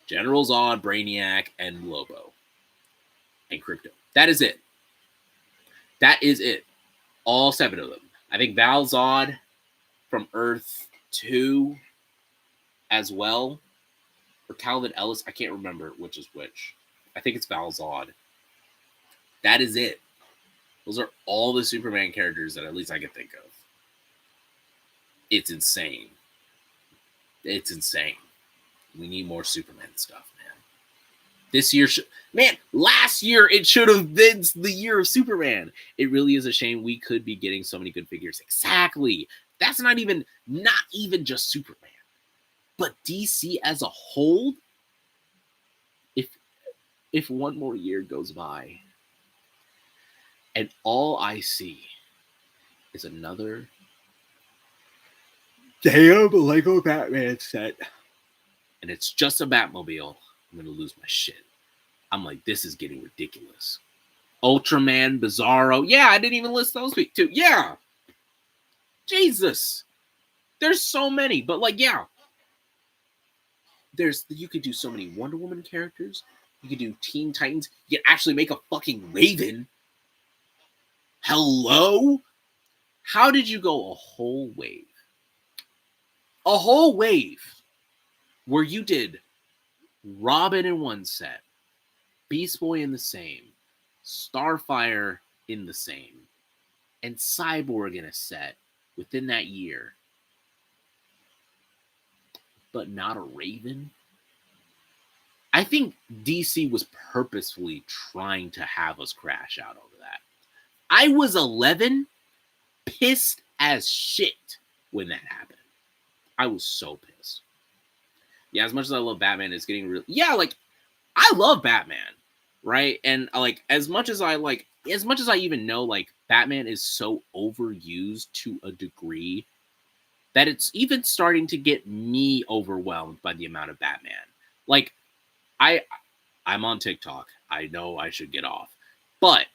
General Zod, Brainiac, and Lobo. And Crypto. That is it. That is it. All 7 of them. I think Val Zod from Earth 2 as well. Or Calvin Ellis. I can't remember which is which. I think it's Val Zod. That is it. Those are all the Superman characters that at least I can think of. It's insane. It's insane. We need more Superman stuff, man. This year, last year it should have been the year of Superman. It really is a shame we could be getting so many good figures. Exactly. That's not even just Superman. But DC as a whole, if one more year goes by and all I see is another damn Lego Batman set, and it's just a Batmobile, I'm going to lose my shit. I'm like, this is getting ridiculous. Ultraman, Bizarro. Yeah, I didn't even list those too. Yeah. Jesus. There's so many, but like, yeah. You could do so many Wonder Woman characters. You could do Teen Titans. You could actually make a fucking Raven. Hello? How did you go a whole wave? A whole wave where you did Robin in one set, Beast Boy in the same, Starfire in the same, and Cyborg in a set within that year, but not a Raven? I think DC was purposefully trying to have us crash out over that. I was 11, pissed as shit when that happened. I was so pissed. Yeah, as much as I love Batman, it's getting real. Yeah, like, I love Batman, right? And like, as much as I even know, like, Batman is so overused to a degree that it's even starting to get me overwhelmed by the amount of Batman. Like, I'm on TikTok. I know I should get off. But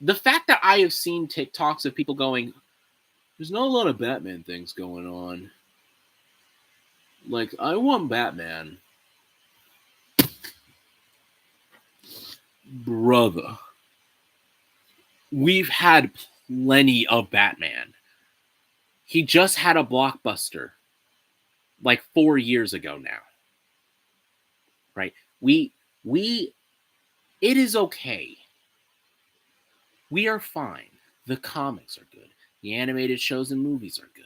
the fact that I have seen TikToks of people going, there's not a lot of Batman things going on. Like, I want Batman. Brother. We've had plenty of Batman. He just had a blockbuster like 4 years ago now. Right? It is okay. We are fine. The comics are good. The animated shows and movies are good.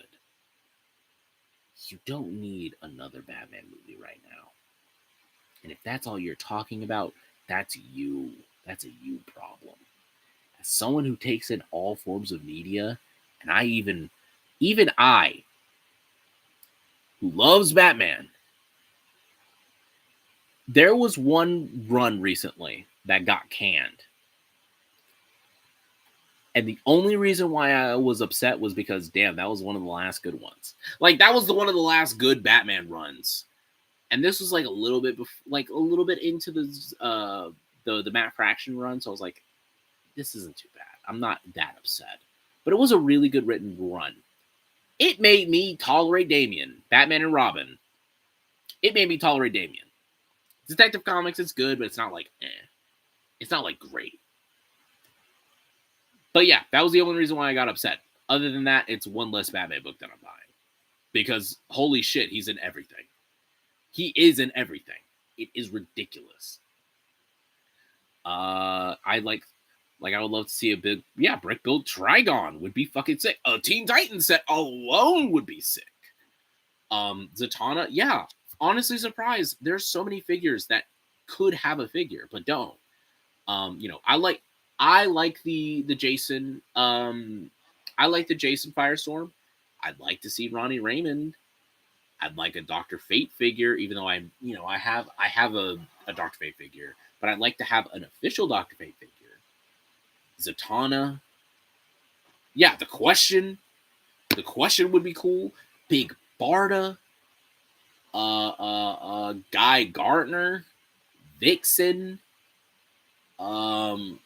You don't need another Batman movie right now. And if that's all you're talking about, that's you. That's a you problem. As someone who takes in all forms of media, and even I, who loves Batman, there was one run recently that got canned. And the only reason why I was upset was because, damn, that was one of the last good ones. Like, that was one of the last good Batman runs. And this was like a little bit into the Matt Fraction run. So I was like, this isn't too bad. I'm not that upset. But it was a really good written run. It made me tolerate Damian, Batman and Robin. It made me tolerate Damian. Detective Comics, it's good, but it's not like, It's not like great. But yeah, that was the only reason why I got upset. Other than that, it's one less Batman book that I'm buying. Because, holy shit, he's in everything. He is in everything. It is ridiculous. I would love to see a big, brick build Trigon would be fucking sick. A Teen Titans set alone would be sick. Zatanna, yeah. Honestly surprised. There's so many figures that could have a figure, but don't. I like the Jason. I like the Jason Firestorm. I'd like to see Ronnie Raymond. I'd like a Dr. Fate figure, even though I have a Dr. Fate figure, but I'd like to have an official Dr. Fate figure. Zatanna. Yeah, the question would be cool. Big Barda. Guy Gardner. Vixen. I'm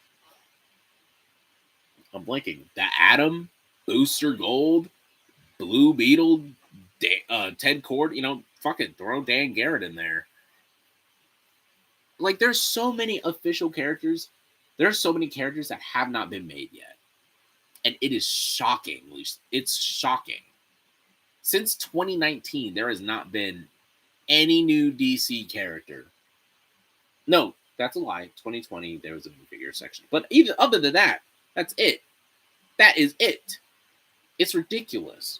blanking. The Atom, Booster Gold, Blue Beetle, Ted Cord. Fucking throw Dan Garrett in there. Like, there's so many official characters. There are so many characters that have not been made yet. And it is shocking. It's shocking. Since 2019, there has not been any new DC character. No, that's a lie. 2020, there was a new figure section. But even other than that, that's it. That is it. It's ridiculous.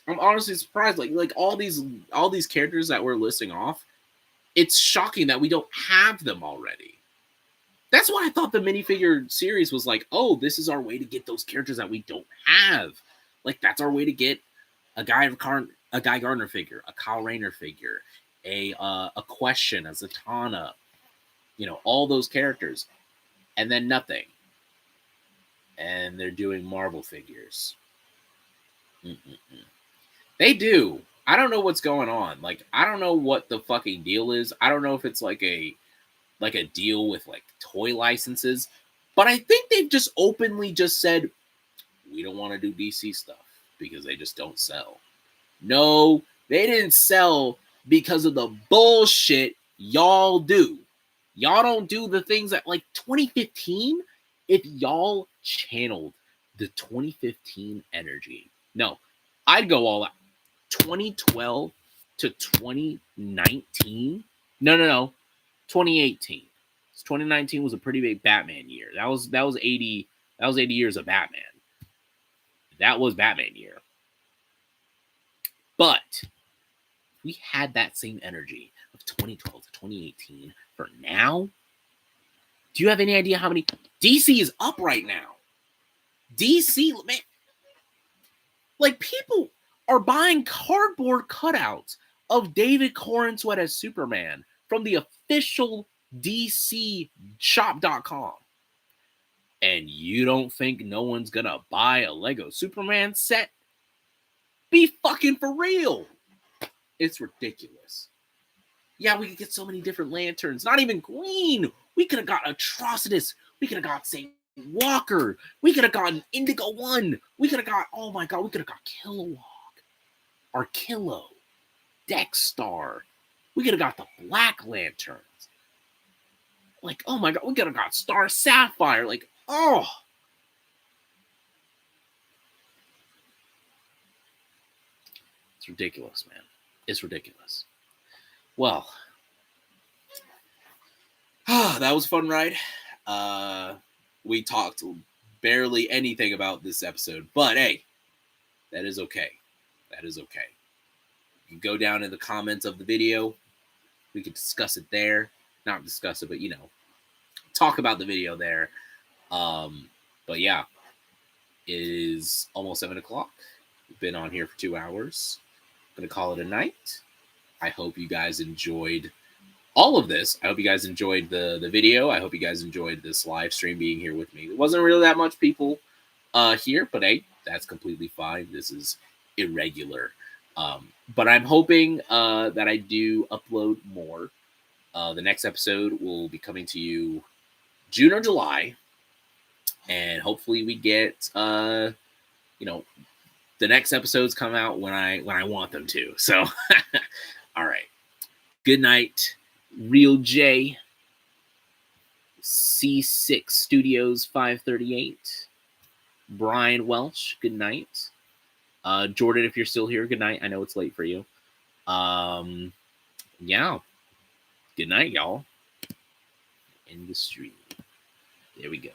I'm honestly surprised. Like all these characters that we're listing off, it's shocking that we don't have them already. That's why I thought the minifigure series was like, oh, this is our way to get those characters that we don't have. Like, that's our way to get a Guy Gardner figure, a Kyle Rayner figure, a Question, a Zatanna, all those characters, and then nothing. And they're doing Marvel figures. They do. I don't know what's going on. Like, I don't know what the fucking deal is. I don't know if it's like a like a deal with like toy licenses, but I think they've just openly just said we don't want to do DC stuff because they just don't sell. No, they didn't sell because of the bullshit y'all do. Y'all don't do the things that, like 2015, if y'all channeled the 2015 energy. No, I'd go all out. 2012 to 2019. No. 2018. 2019 was a pretty big Batman year. That was 80 years of Batman. That was Batman year. But we had that same energy of 2012 to 2018 for now. Do you have any idea how many? DC is up right now. DC, man, like people are buying cardboard cutouts of David Corenswet as Superman from the official DC shop.com. And you don't think no one's gonna buy a Lego Superman set? Be fucking for real. It's ridiculous. Yeah, we could get so many different lanterns. Not even green. We could have got Atrocitus. We could have got St. Walker. We could have gotten Indigo 1. We could have got, oh my god, we could have got Kilowog. Arkillo. Dexstar. We could have got the Black Lanterns. Like, oh my god, we could have got Star Sapphire. Like, oh. It's ridiculous, man. It's ridiculous. Well, that was a fun ride. We talked barely anything about this episode, but hey, that is okay. That is okay. You can go down in the comments of the video. We could discuss it there. Not discuss it, but, talk about the video there. But yeah, it is almost 7 o'clock. We've been on here for 2 hours. I'm going to call it a night. I hope you guys enjoyed all of this. I hope you guys enjoyed the video. I hope you guys enjoyed this live stream being here with me. There wasn't really that much people here, but hey, that's completely fine. This is irregular. But I'm hoping that I do upload more. The next episode will be coming to you June or July. And hopefully we get, the next episodes come out when I want them to. So, all right. Good night, Real J, C6 Studios 538, Brian Welch. Good night, Jordan. If you're still here, good night. I know it's late for you. Yeah. Good night, y'all. End the stream. There we go.